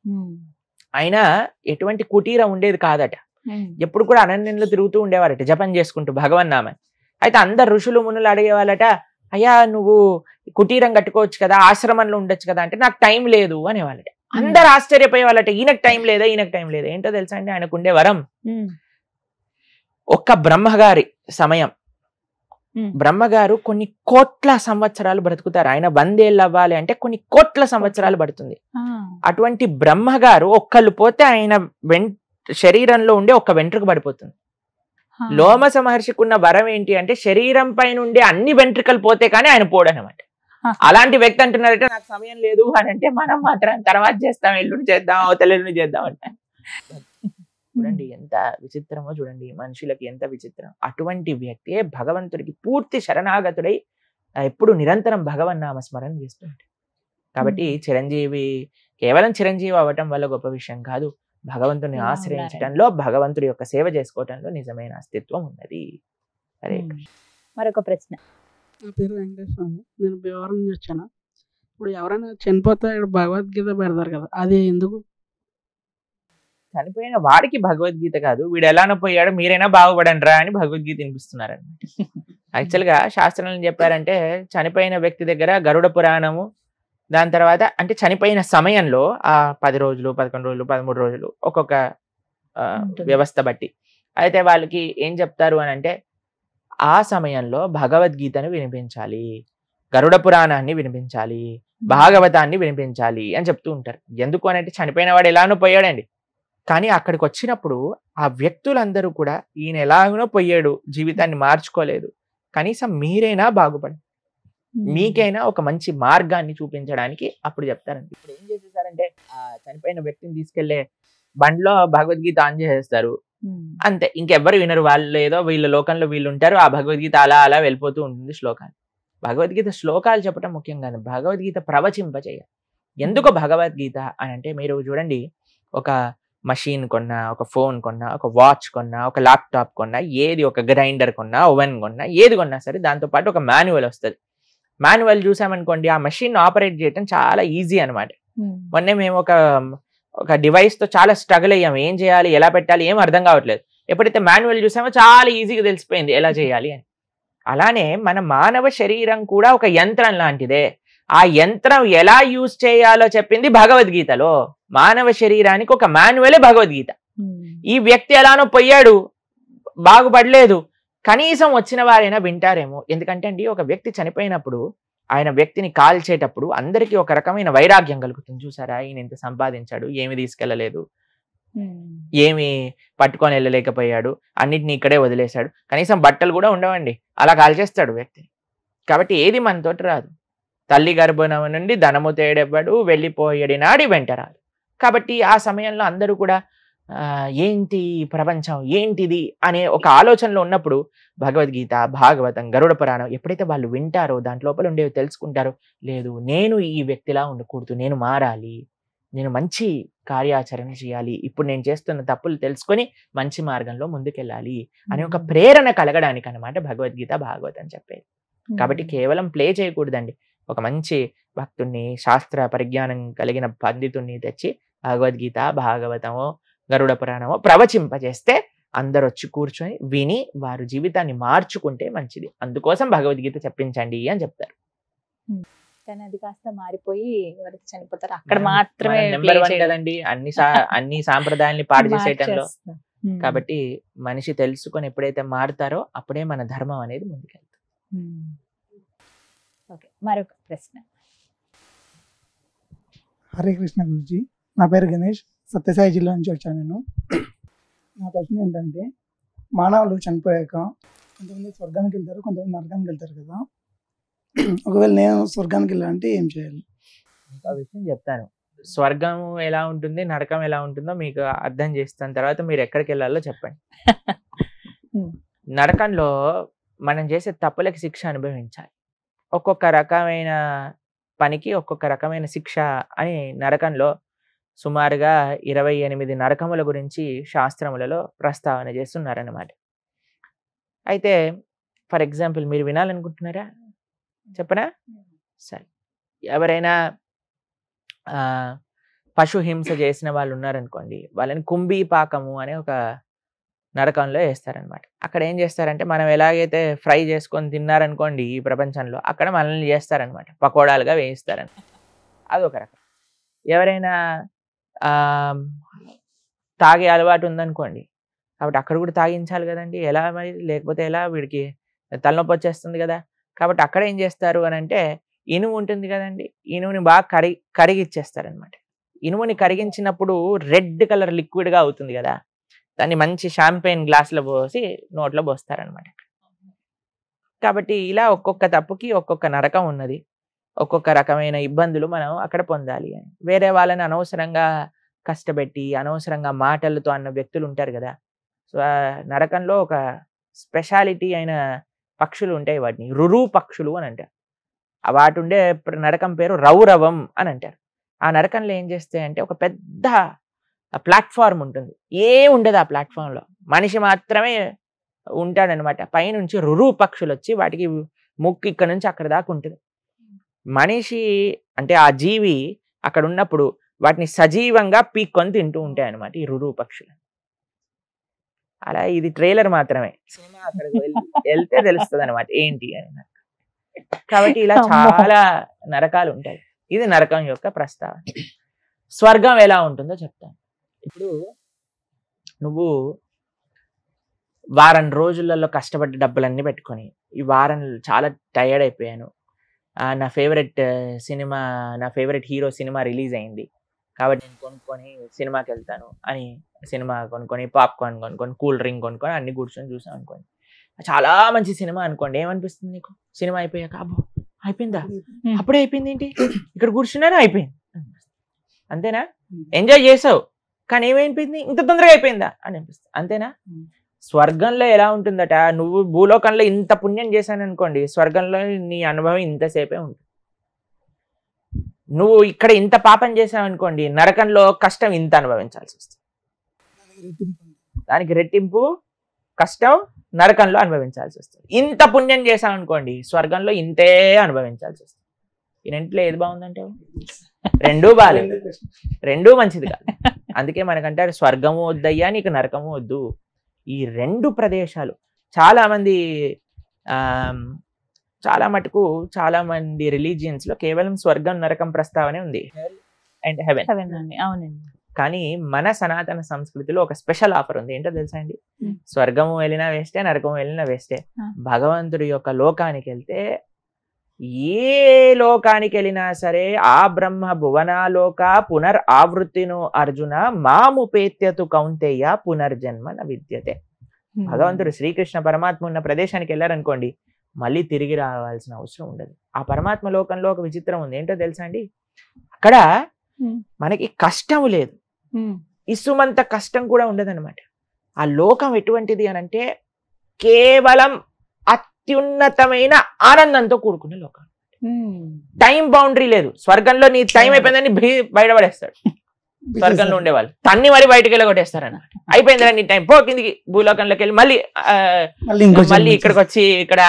ఆయన ఎటువంటి కుటీరం ఉండేది కాదట. ఎప్పుడు కూడా అరణ్యంలో తిరుగుతూ ఉండేవారట, జపం చేసుకుంటూ భగవన్నామని. అయితే అందరు ఋషులు మునులు అడిగేవాళ్ళట, అయ్యా నువ్వు కుటీరం కట్టుకోవచ్చు కదా, ఆశ్రమంలో ఉండొచ్చు కదా అంటే నాకు టైం లేదు అనేవాళ్ళట. అందరు ఆశ్చర్యపోయేవాళ్ళట, ఈయనకు టైం లేదా, ఈయనకు టైం లేదా. ఏంటో తెలుసా అండి ఆయనకు ఉండే వరం, ఒక్క బ్రహ్మగారి సమయం. బ్రహ్మగారు కొన్ని కోట్ల సంవత్సరాలు బ్రతుకుతారు. ఆయన 100 ఏళ్ళు అవ్వాలి అంటే కొన్ని కోట్ల సంవత్సరాలు పడుతుంది. అటువంటి బ్రహ్మగారు ఒక్కళ్ళు పోతే ఆయన శరీరంలో ఉండే ఒక్క వెంట్రుక పడిపోతుంది. లోమస మహర్షికి ఉన్న వరం ఏంటి అంటే శరీరం పైన ఉండే అన్ని వెంట్రుకలు పోతే కానీ ఆయన పోడనమాట. అలాంటి వ్యక్తి అంటున్నారంటే నాకు సమయం లేదు అని అంటే మనం మాత్రం తర్వాత చేస్తాం, ఎల్లుండి చేద్దాం, అవతల ఎల్లుండి చేద్దాం అంటే. చూడండి ఎంత విచిత్రమో, చూడండి మనుషులకి ఎంత విచిత్రం. అటువంటి వ్యక్తి భగవంతుడికి పూర్తి శరణాగతుడై ఎప్పుడు నిరంతరం భగవన్నామ స్మరణ చేస్తుంటాడు. కాబట్టి చిరంజీవి కేవలం చిరంజీవి అవ్వటం వల్ల గొప్ప విషయం కాదు, భగవంతుని ఆశ్రయించడంలో, భగవంతుడి యొక్క సేవ చేసుకోవటంలో నిజమైన అస్తిత్వం ఉన్నది. అరే మరొక ప్రశ్న. నా పేరు వెంకటేశ్వర, నేను భీమవరం నుంచి వచ్చాను. ఇప్పుడు ఎవరైనా చనిపోతే ఇక్కడ భగవద్గీత పెడతారు కదా, అది ఎందుకు? చనిపోయిన వాడికి భగవద్గీత కాదు, వీడు ఎలానో పోయాడు మీరైనా బాగుపడండి రా అని భగవద్గీత వినిపిస్తున్నారండి. యాక్చువల్గా శాస్త్రంలో ఏం చెప్పారంటే చనిపోయిన వ్యక్తి దగ్గర గరుడ పురాణము, దాని తర్వాత అంటే చనిపోయిన సమయంలో ఆ 10 రోజులు 11 రోజులు 13 రోజులు ఒక్కొక్క వ్యవస్థ బట్టి అయితే వాళ్ళకి ఏం చెప్తారు అని అంటే ఆ సమయంలో భగవద్గీతను వినిపించాలి, గరుడ పురాణాన్ని వినిపించాలి, భాగవతాన్ని వినిపించాలి అని చెప్తూ ఉంటారు. ఎందుకు అని అంటే చనిపోయిన వాడు ఎలానో పోయాడండి, కానీ అక్కడికి వచ్చినప్పుడు ఆ వ్యక్తులందరూ కూడా ఈయన ఎలాగనో పోయాడు, జీవితాన్ని మార్చుకోలేదు, కనీసం మీరైనా బాగుపడండి, మీకైనా ఒక మంచి మార్గాన్ని చూపించడానికి అప్పుడు చెప్తారండి. ఇప్పుడు ఏం చేసేసారంటే ఆ చనిపోయిన వ్యక్తిని తీసుకెళ్లే బండ్లో భగవద్గీత ఆన్ చేసేస్తారు, అంతే, ఇంకెవ్వరు వినరు. వాళ్ళు ఏదో వీళ్ళ లోకంలో వీళ్ళు ఉంటారు, ఆ భగవద్గీత అలా అలా వెళ్ళిపోతూ ఉంటుంది. శ్లోకాలు, భగవద్గీత శ్లోకాలు చెప్పడం ముఖ్యం కాదు, భగవద్గీత ప్రవచింపచేయాలి. ఎందుకు భగవద్గీత అని అంటే మీరు చూడండి, ఒక మషిన్ కొన్నా, ఒక ఫోన్ కొన్నా, ఒక వాచ్ కొన్నా, ఒక ల్యాప్టాప్ కొన్నా, ఏది ఒక గ్రైండర్ కొన్నా, ఓవెన్ కొన్నా, ఏది కొన్నా సరే దాంతోపాటు ఒక మాన్యువల్ వస్తుంది. మాన్యువల్ చూసామనుకోండి ఆ మషిన్ ఆపరేట్ చేయడం చాలా ఈజీ అనమాట. మొన్నే మేము ఒక డివైస్ తో చాలా స్ట్రగుల్ అయ్యాము, ఏం చేయాలి ఎలా పెట్టాలి ఏం అర్థం కావట్లేదు. ఎప్పుడైతే మాన్యువల్ చూసామో చాలా ఈజీగా తెలిసిపోయింది ఎలా చేయాలి అని. అలానే మన మానవ శరీరం కూడా ఒక యంత్రం లాంటిదే, ఆ యంత్రం ఎలా యూజ్ చేయాలో చెప్పింది భగవద్గీతలో. మానవ శరీరానికి ఒక మాన్యువలే భగవద్గీత. ఈ వ్యక్తి ఎలానో పోయాడు, బాగుపడలేదు, కనీసం వచ్చిన వారైనా వింటారేమో. ఎందుకంటే అండి ఒక వ్యక్తి చనిపోయినప్పుడు ఆయన వ్యక్తిని కాల్చేటప్పుడు అందరికీ ఒక రకమైన వైరాగ్యం కలుగుతుంది. చూసారా ఈయన ఇంత సంపాదించాడు, ఏమి తీసుకెళ్ళలేదు, ఏమి పట్టుకొని వెళ్ళలేకపోయాడు, అన్నిటిని ఇక్కడే వదిలేశాడు, కనీసం బట్టలు కూడా ఉండవండి, అలా కాల్చేస్తాడు వ్యక్తిని. కాబట్టి ఏది మనతోటి రాదు, తల్లి గర్భం నుండి ధనము తేడెవ్వడు, వెళ్ళిపోయేడి నాడి వెంటరాడు. కాబట్టి ఆ సమయంలో అందరూ కూడా ఏంటి ప్రపంచం ఏంటిది అనే ఒక ఆలోచనలో ఉన్నప్పుడు భగవద్గీత, భాగవతం, గరుడ పురాణం ఎప్పుడైతే వాళ్ళు వింటారో దాంట్ లోపల ఉండేవి తెలుసుకుంటారో, లేదు నేను ఈ వ్యక్తిలా ఉండకూడదు, నేను మారాలి, నేను మంచి కార్యాచరణ చేయాలి, ఇప్పుడు నేను చేస్తున్న తప్పులు తెలుసుకొని మంచి మార్గంలో ముందుకెళ్ళాలి అనే ఒక ప్రేరణ కలగడానికి అన్నమాట భగవద్గీత, భాగవతం చెప్పేది. కాబట్టి కేవలం ప్లే చేయకూడదండి, ఒక మంచి భక్తుణ్ణి, శాస్త్ర పరిజ్ఞానం కలిగిన పండితుణ్ణి తెచ్చి భగవద్గీత, భాగవతమో, గరుడ పురాణమో ప్రవచింపజేస్తే అందరు వచ్చి కూర్చొని విని వారు జీవితాన్ని మార్చుకుంటే మంచిది. అందుకోసం భగవద్గీత చెప్పించండి అని చెప్తారు. కానీ అది కాస్త మారిపోయి ఎవరైతే చనిపోతారో అక్కడ మాత్రమే నెంబర్ 1 కదండి అన్ని సాంప్రదాయాల్ని పాడు చేసేయటంలో. కాబట్టి మనిషి తెలుసుకొని ఎప్పుడైతే మారుతారో అప్పుడే మన ధర్మం అనేది ముందుకెళ్తుంది. మరొక ప్రశ్న. హరే కృష్ణ గురుజీ, నా పేరు గణేష్, సత్యసాయి జిల్లా నుంచి వచ్చాను నేను. నా ప్రశ్న ఏంటంటే మానవులు చనిపోయాక కొంతమంది స్వర్గానికి వెళ్తారు, కొంతమంది నరకానికి వెళ్తారు కదా. ఒకవేళ నేను స్వర్గానికి వెళ్ళాలంటే ఏం చేయాలి? ఒక విషయం చెప్తాను, స్వర్గం ఎలా ఉంటుంది, నరకం ఎలా ఉంటుందో మీకు అర్థం చేస్తాను, తర్వాత మీరు ఎక్కడికి వెళ్ళాలో చెప్పండి. నరకంలో మనం చేసే తప్పులకి శిక్ష అనుభవించాలి. ఒక్కొక్క రకమైన పనికి ఒక్కొక్క రకమైన శిక్ష అని నరకంలో సుమారుగా 28 నరకముల గురించి శాస్త్రములలో ప్రస్తావన చేస్తున్నారన్నమాట. అయితే ఫర్ ఎగ్జాంపుల్ మీరు వినాలనుకుంటున్నారా, చెప్పనా? సరే, ఎవరైనా పశు హింస చేసిన వాళ్ళు ఉన్నారనుకోండి, వాళ్ళని కుంభీపాకము అనే ఒక నరకంలో వేస్తారనమాట. అక్కడ ఏం చేస్తారంటే మనం ఎలాగైతే ఫ్రై చేసుకొని తిన్నారనుకోండి ఈ ప్రపంచంలో, అక్కడ మనల్ని చేస్తారనమాట, పకోడాలుగా వేయిస్తారని. అదొక రకం. ఎవరైనా తాగే అలవాటు ఉందనుకోండి, కాబట్టి అక్కడ కూడా తాగించాలి కదండి, ఎలా మరి, లేకపోతే ఎలా, వీడికి తలనొప్పి వచ్చేస్తుంది కదా. కాబట్టి అక్కడ ఏం చేస్తారు అని అంటే ఇనుము ఉంటుంది కదండి, ఇనుముని బాగా కరిగిచ్చేస్తారనమాట. ఇనుముని కరిగించినప్పుడు రెడ్ కలర్ లిక్విడ్గా అవుతుంది కదా, దాన్ని మంచి షాంపెయిన్ గ్లాసులో పోసి నోట్లో పోస్తారనమాట. కాబట్టి ఇలా ఒక్కొక్క తప్పుకి ఒక్కొక్క నరకం ఉన్నది, ఒక్కొక్క రకమైన ఇబ్బందులు మనం అక్కడ పొందాలి అని. వేరే వాళ్ళని అనవసరంగా కష్టపెట్టి అనవసరంగా మాటలతో అన్న వ్యక్తులు ఉంటారు కదా. సో నరకంలో ఒక స్పెషాలిటీ అయిన పక్షులు ఉంటాయి, వాటిని రురు పక్షులు అని అంటారు. వాటి ఉండే నరకం పేరు రౌరవం అని అంటారు. ఆ నరకంలో ఏం చేస్తాయంటే ఒక పెద్ద ప్లాట్ఫామ్ ఉంటుంది, ఉండదు ఆ ప్లాట్ఫామ్లో, మనిషి మాత్రమే ఉంటాడనమాట. పైనుంచి రురు పక్షులు వచ్చి వాటికి ముక్కు ఇక్కడ నుంచి అక్కడ దాకా ఉంటుంది. మనిషి అంటే ఆ జీవి అక్కడ ఉన్నప్పుడు వాటిని సజీవంగా పీక్కొని తింటూ ఉంటాయి అనమాట ఈ రురు పక్షులు. అలా ఇది ట్రైలర్ మాత్రమే, సినిమా అక్కడికి వెళ్తే తెలుస్తుంది అనమాట ఏంటి అని. కాబట్టి ఇలా చాలా నరకాలు ఉంటాయి. ఇది నరకం యొక్క ప్రస్తావన. స్వర్గం ఎలా ఉంటుందో చెప్తాను. ఇప్పుడు నువ్వు వారం రోజులలో కష్టపడ్డ డబ్బులన్నీ పెట్టుకొని ఈ వారం చాలా టైర్డ్ అయిపోయాను, నా ఫేవరెట్ హీరో సినిమా రిలీజ్ అయింది కాబట్టి నేను కొనుక్కొని సినిమాకి వెళ్తాను అని సినిమా కొనుక్కొని పాప్కార్న్ కొనుక్కొని కూల్ డ్రింక్ కొనుక్కొని అన్ని కూర్చొని చూసాం అనుకోండి. చాలా మంచి సినిమా అనుకోండి. ఏమనిపిస్తుంది నీకు? సినిమా అయిపోయాక అబ్బో అయిపోయిందా, అప్పుడే అయిపోయింది ఏంటి, ఇక్కడ కూర్చున్నాను అయిపోయింది, అంతేనా? ఎంజాయ్ చేసావు కానీ ఏమైపోయింది, ఇంత తొందరగా అయిపోయిందా అని అనిపిస్తుంది, అంతేనా? స్వర్గంలో ఎలా ఉంటుందట, నువ్వు భూలోకంలో ఇంత పుణ్యం చేశాను అనుకోండి, స్వర్గంలో నీ అనుభవం ఇంతసేపే ఉంటుంది. నువ్వు ఇక్కడ ఇంత పాపం చేసావు అనుకోండి, నరకంలో కష్టం ఇంత అనుభవించాల్సి వస్తుంది. దానికి రెట్టింపు కష్టం నరకంలో అనుభవించాల్సి వస్తుంది. ఇంత పుణ్యం చేసావు అనుకోండి, స్వర్గంలో ఇంతే అనుభవించాల్సి వస్తుంది. ఈ రెంట్లో ఏది బాగుందంటే రెండూ బాగాలేదు, రెండూ మంచిది కాదు. అందుకే మనకంటారు స్వర్గము వద్దయ్యా నీకు నరకము వద్దు. ఈ రెండు ప్రదేశాలు చాలా మంది రిలీజియన్స్ లో కేవలం స్వర్గం నరకం ప్రస్తావనే ఉంది, అండ్ హెవెన్. అవునండి. కానీ మన సనాతన సంస్కృతిలో ఒక స్పెషల్ ఆఫర్ ఉంది. ఏంటో తెలుసా అండి? స్వర్గము వెళ్ళినా వేస్తే, నరకము వెళ్ళినా వేస్తే, భగవంతుడి యొక్క లోకానికి వెళ్తే ఏ లోకానికి వెళ్ళినా సరే ఆ బ్రహ్మ భువనాలోక పునర్ ఆవృత్తిను అర్జున మాముపేత్యతు కౌంతేయ పునర్జన్మ న విద్యతే. భగవంతుడు శ్రీకృష్ణ పరమాత్మ ఉన్న ప్రదేశానికి వెళ్ళారనుకోండి, మళ్ళీ తిరిగి రావాల్సిన అవసరం ఉండదు. ఆ పరమాత్మ లోకంలో ఒక విచిత్రం ఉంది. ఏంటో తెలుసా అండి? అక్కడ మనకి కష్టం లేదు, ఇసుమంత కష్టం కూడా ఉండదు అనమాట. ఆ లోకం ఎటువంటిది అని అంటే కేవలం అత్యున్నతమైన ఆనందంతో కూడుకున్న లోకం. టైం బౌండరీ లేదు. స్వర్గంలో నీ టైం అయిపోయిందని బయటపడేస్తాడు స్వర్గంలో ఉండేవాళ్ళు, తన్ని మరి బయటకు వెళ్ళి కొట్టేస్తారన్నమాట. అయిపోయిందిరా నీ టైం, పో కిందికి భూలోకంలోకి వెళ్ళి మళ్ళీ ఇక్కడికి వచ్చి ఇక్కడ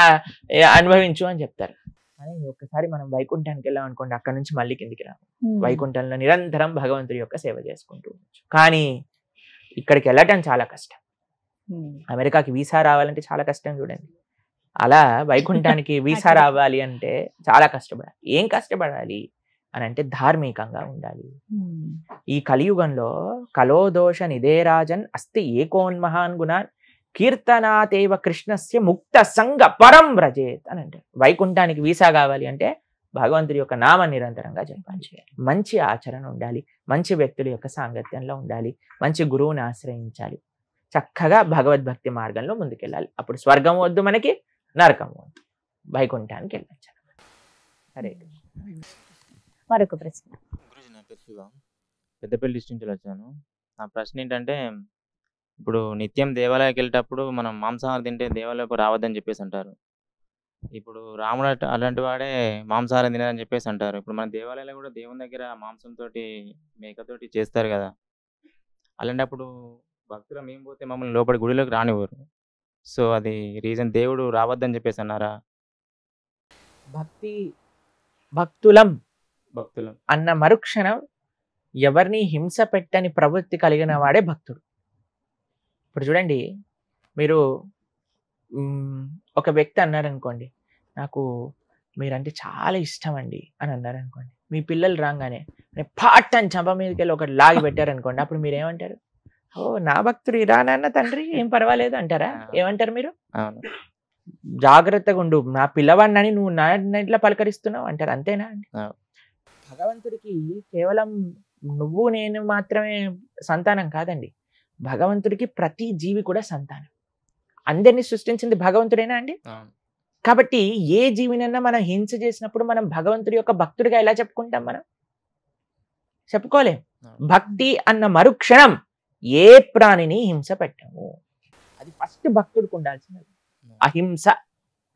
అనుభవించు అని చెప్తారు. కానీ ఒక్కసారి మనం వైకుంఠానికి వెళ్ళాం అనుకోండి, అక్కడ నుంచి మళ్ళీ కిందికి రాము. వైకుంఠంలో నిరంతరం భగవంతుడి యొక్క సేవ చేసుకుంటూ ఉండొచ్చు. కానీ ఇక్కడికి వెళ్ళటం చాలా కష్టం. అమెరికాకి వీసా రావాలంటే చాలా కష్టం చూడండి. అలా వైకుంఠానికి వీసా రావాలి అంటే చాలా కష్టపడాలి. ఏం కష్టపడాలి అని అంటే ధార్మికంగా ఉండాలి. ఈ కలియుగంలో కలోదోష నిదేరాజన్ అస్తి ఏకోన్మహాన్ గుణాన్ కీర్తనాతేవ కృష్ణస్య ముక్త సంగ పరం వ్రజేత్ అని అంటే, వైకుంఠానికి వీసా కావాలి అంటే భగవంతుడి యొక్క నామ నిరంతరంగా జపం చేయాలి, మంచి ఆచరణ ఉండాలి, మంచి వ్యక్తుల యొక్క సాంగత్యంలో ఉండాలి, మంచి గురువుని ఆశ్రయించాలి, చక్కగా భగవద్భక్తి మార్గంలో ముందుకెళ్ళాలి. అప్పుడు స్వర్గం వద్దు మనకి, నరకం వద్దు, వైకుంఠానికి వెళ్ళచ్చు. సరే, మరొక ప్రశ్న. నా పేరు శివ, పెద్దపల్లి డిస్ట్రిక్ట్ నుంచి వచ్చాను. నా ప్రశ్న ఏంటంటే, ఇప్పుడు నిత్యం దేవాలయానికి వెళ్ళేటప్పుడు మనం మాంసాహారం తింటే దేవాలయకు రావద్దని చెప్పేసి అంటారు. ఇప్పుడు రాముడు అలాంటి వాడే మాంసాహారం తినదని చెప్పేసి అంటారు. ఇప్పుడు మన దేవాలయాలు కూడా దేవుని దగ్గర మాంసంతో మేకతోటి చేస్తారు కదా. అలాంటప్పుడు భక్తులు మేము పోతే మమ్మల్ని లోపలి గుడిలోకి రానివ్వరు. సో అది రీజన్ దేవుడు రావద్దని చెప్పేసి అన్నారా? భక్తులం అన్న మరుక్షణం ఎవరిని హింస పెట్టని ప్రవృత్తి కలిగిన వాడే భక్తుడు. ఇప్పుడు చూడండి, మీరు ఒక వ్యక్తి అన్నారనుకోండి, నాకు మీరంటే చాలా ఇష్టం అండి అని అన్నారనుకోండి, మీ పిల్లలు రాగానే పాట్ అని చంప మీదకి వెళ్ళి ఒకటి లాగి పెట్టారనుకోండి, అప్పుడు మీరు ఏమంటారు? ఓ నా భక్తుడు ఇరా నాన్న తండ్రి ఏం పర్వాలేదు అంటారా? ఏమంటారు మీరు? జాగ్రత్తగా ఉండు, నా పిల్లవాడిని నువ్వు నా ఇంట్లో పలకరిస్తున్నావు అంటారు. అంతేనా అండి? భగవంతుడికి కేవలం నువ్వు నేను మాత్రమే సంతానం కాదండి, భగవంతుడికి ప్రతి జీవి కూడా సంతానం. అందరినీ సృష్టించింది భగవంతుడేనా అండి? కాబట్టి ఏ జీవినన్నా మనం హింస చేసినప్పుడు మనం భగవంతుడి యొక్క భక్తుడిగా ఎలా చెప్పుకుంటాం? మనం చెప్పుకోలేం. భక్తి అన్న మరుక్షణం ఏ ప్రాణిని హింస పెట్టము. అది ఫస్ట్ భక్తుడికి ఉండాల్సినది. అహింస.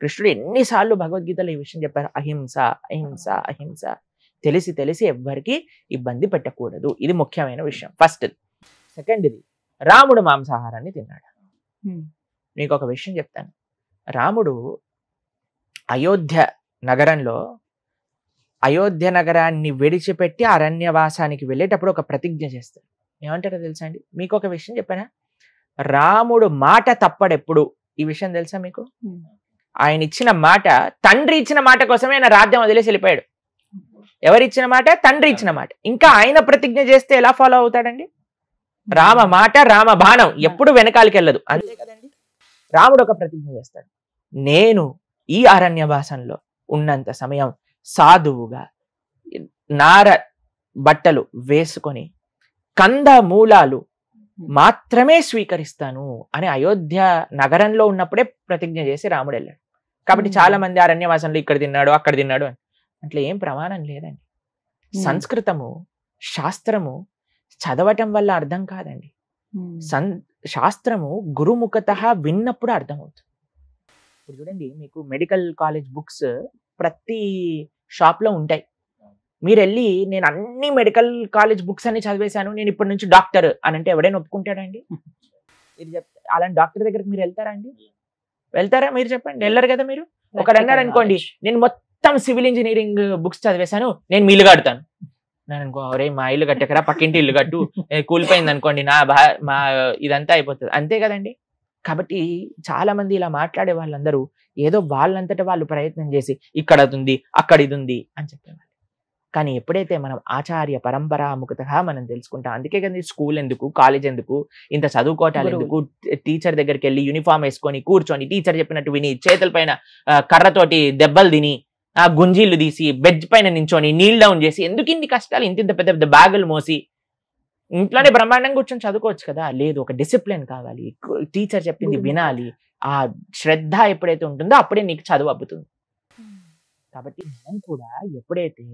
కృష్ణుడు ఎన్నిసార్లు భగవద్గీతలో ఈ విషయం చెప్పారు, అహింస అహింస అహింస. తెలిసి ఎవ్వరికి ఇబ్బంది పెట్టకూడదు. ఇది ముఖ్యమైన విషయం. ఫస్ట్. సెకండ్ది, రాముడు మాంసాహారాన్ని తిన్నాడు. మీకు ఒక విషయం చెప్తాను. రాముడు అయోధ్య నగరంలో అయోధ్య నగరాన్ని విడిచిపెట్టి అరణ్యవాసానికి వెళ్ళేటప్పుడు ఒక ప్రతిజ్ఞ చేస్తారు. ఏమంటారో తెలుసా అండి? మీకు ఒక విషయం చెప్పానా? రాముడు మాట తప్పడెప్పుడు, ఈ విషయం తెలుసా మీకు? ఆయన ఇచ్చిన మాట, తండ్రి ఇచ్చిన మాట కోసమే ఆయన రాజ్యం వదిలేసి వెళ్ళిపోయాడు. ఎవరిచ్చిన మాట? తండ్రి ఇచ్చిన మాట. ఇంకా ఆయన ప్రతిజ్ఞ చేస్తే ఎలా ఫాలో అవుతాడండి? రామ మాట రామ బాణం ఎప్పుడు వెనకాలకి వెళ్ళదు, అంతే కదండి. రాముడు ఒక ప్రతిజ్ఞ చేస్తాడు, నేను ఈ అరణ్యవాసంలో ఉన్నంత సమయం సాధువుగా నార బట్టలు వేసుకొని కంద మూలాలు మాత్రమే స్వీకరిస్తాను అని అయోధ్య నగరంలో ఉన్నప్పుడే ప్రతిజ్ఞ చేసి రాముడు వెళ్ళాడు. కాబట్టి చాలా మంది అరణ్యవాసంలో ఇక్కడ తిన్నాడు అక్కడ తిన్నాడు అని అట్లా ఏం ప్రమాణం లేదండి. సంస్కృతము శాస్త్రము చదవటం వల్ల అర్థం కాదండి. శాస్త్రము గురుముఖత విన్నప్పుడు అర్థమవుతుంది. ఇప్పుడు చూడండి, మీకు మెడికల్ కాలేజ్ బుక్స్ ప్రతి షాప్ లో ఉంటాయి. మీరు వెళ్ళి నేను అన్ని మెడికల్ కాలేజ్ బుక్స్ అన్ని చదివేశాను, నేను ఇప్పటి నుంచి డాక్టర్ అని అంటే ఎవడైనా ఒప్పుకుంటాడండి? ఇది చెప్తే అలాంటి డాక్టర్ దగ్గరికి మీరు వెళ్తారా అండి? వెళ్తారా? మీరు చెప్పండి, వెళ్ళరు కదా. మీరు ఒకడు అన్నారు అనుకోండి, నేను మొత్తం సివిల్ ఇంజనీరింగ్ బుక్స్ చదివేశాను, నేను మీ ఇల్లు కడతాను. నేను అనుకో, అరే మా ఇల్లు కట్టకరా, పక్కింటి ఇల్లు కట్టు, కూలిపోయింది అనుకోండి మా ఇదంతా అయిపోతుంది, అంతే కదండి. కాబట్టి చాలా మంది ఇలా మాట్లాడే వాళ్ళందరూ ఏదో వాళ్ళంతటా వాళ్ళు ప్రయత్నం చేసి ఇక్కడ అది ఉంది అక్కడ ఇది ఉంది అని చెప్పేవాళ్ళు. కానీ ఎప్పుడైతే మనం ఆచార్య పరంపరాముఖతగా మనం తెలుసుకుంటాం, అందుకే కదా స్కూల్ ఎందుకు, కాలేజ్ ఎందుకు, ఇంత చదువుకోవటాలు ఎందుకు, టీచర్ దగ్గరికి వెళ్ళి యూనిఫామ్ వేసుకొని కూర్చొని టీచర్ చెప్పినట్టు విని చేతుల పైన కర్రతోటి దెబ్బలు తిని ఆ గుంజీలు తీసి బెడ్ పైన నించొని నీల్ డౌన్ చేసి ఎందుకు ఇన్ని కష్టాలు, ఇంత పెద్ద పెద్ద బ్యాగులు మోసి ఇంట్లోనే బ్రహ్మాండంగా కూర్చొని చదువుకోవచ్చు కదా. లేదు, ఒక డిసిప్లిన్ కావాలి, టీచర్ చెప్పింది వినాలి, ఆ శ్రద్ధ ఎప్పుడైతే ఉంటుందో అప్పుడే నీకు చదువు అబ్బుతుంది. కాబట్టి మనం కూడా ఎప్పుడైతే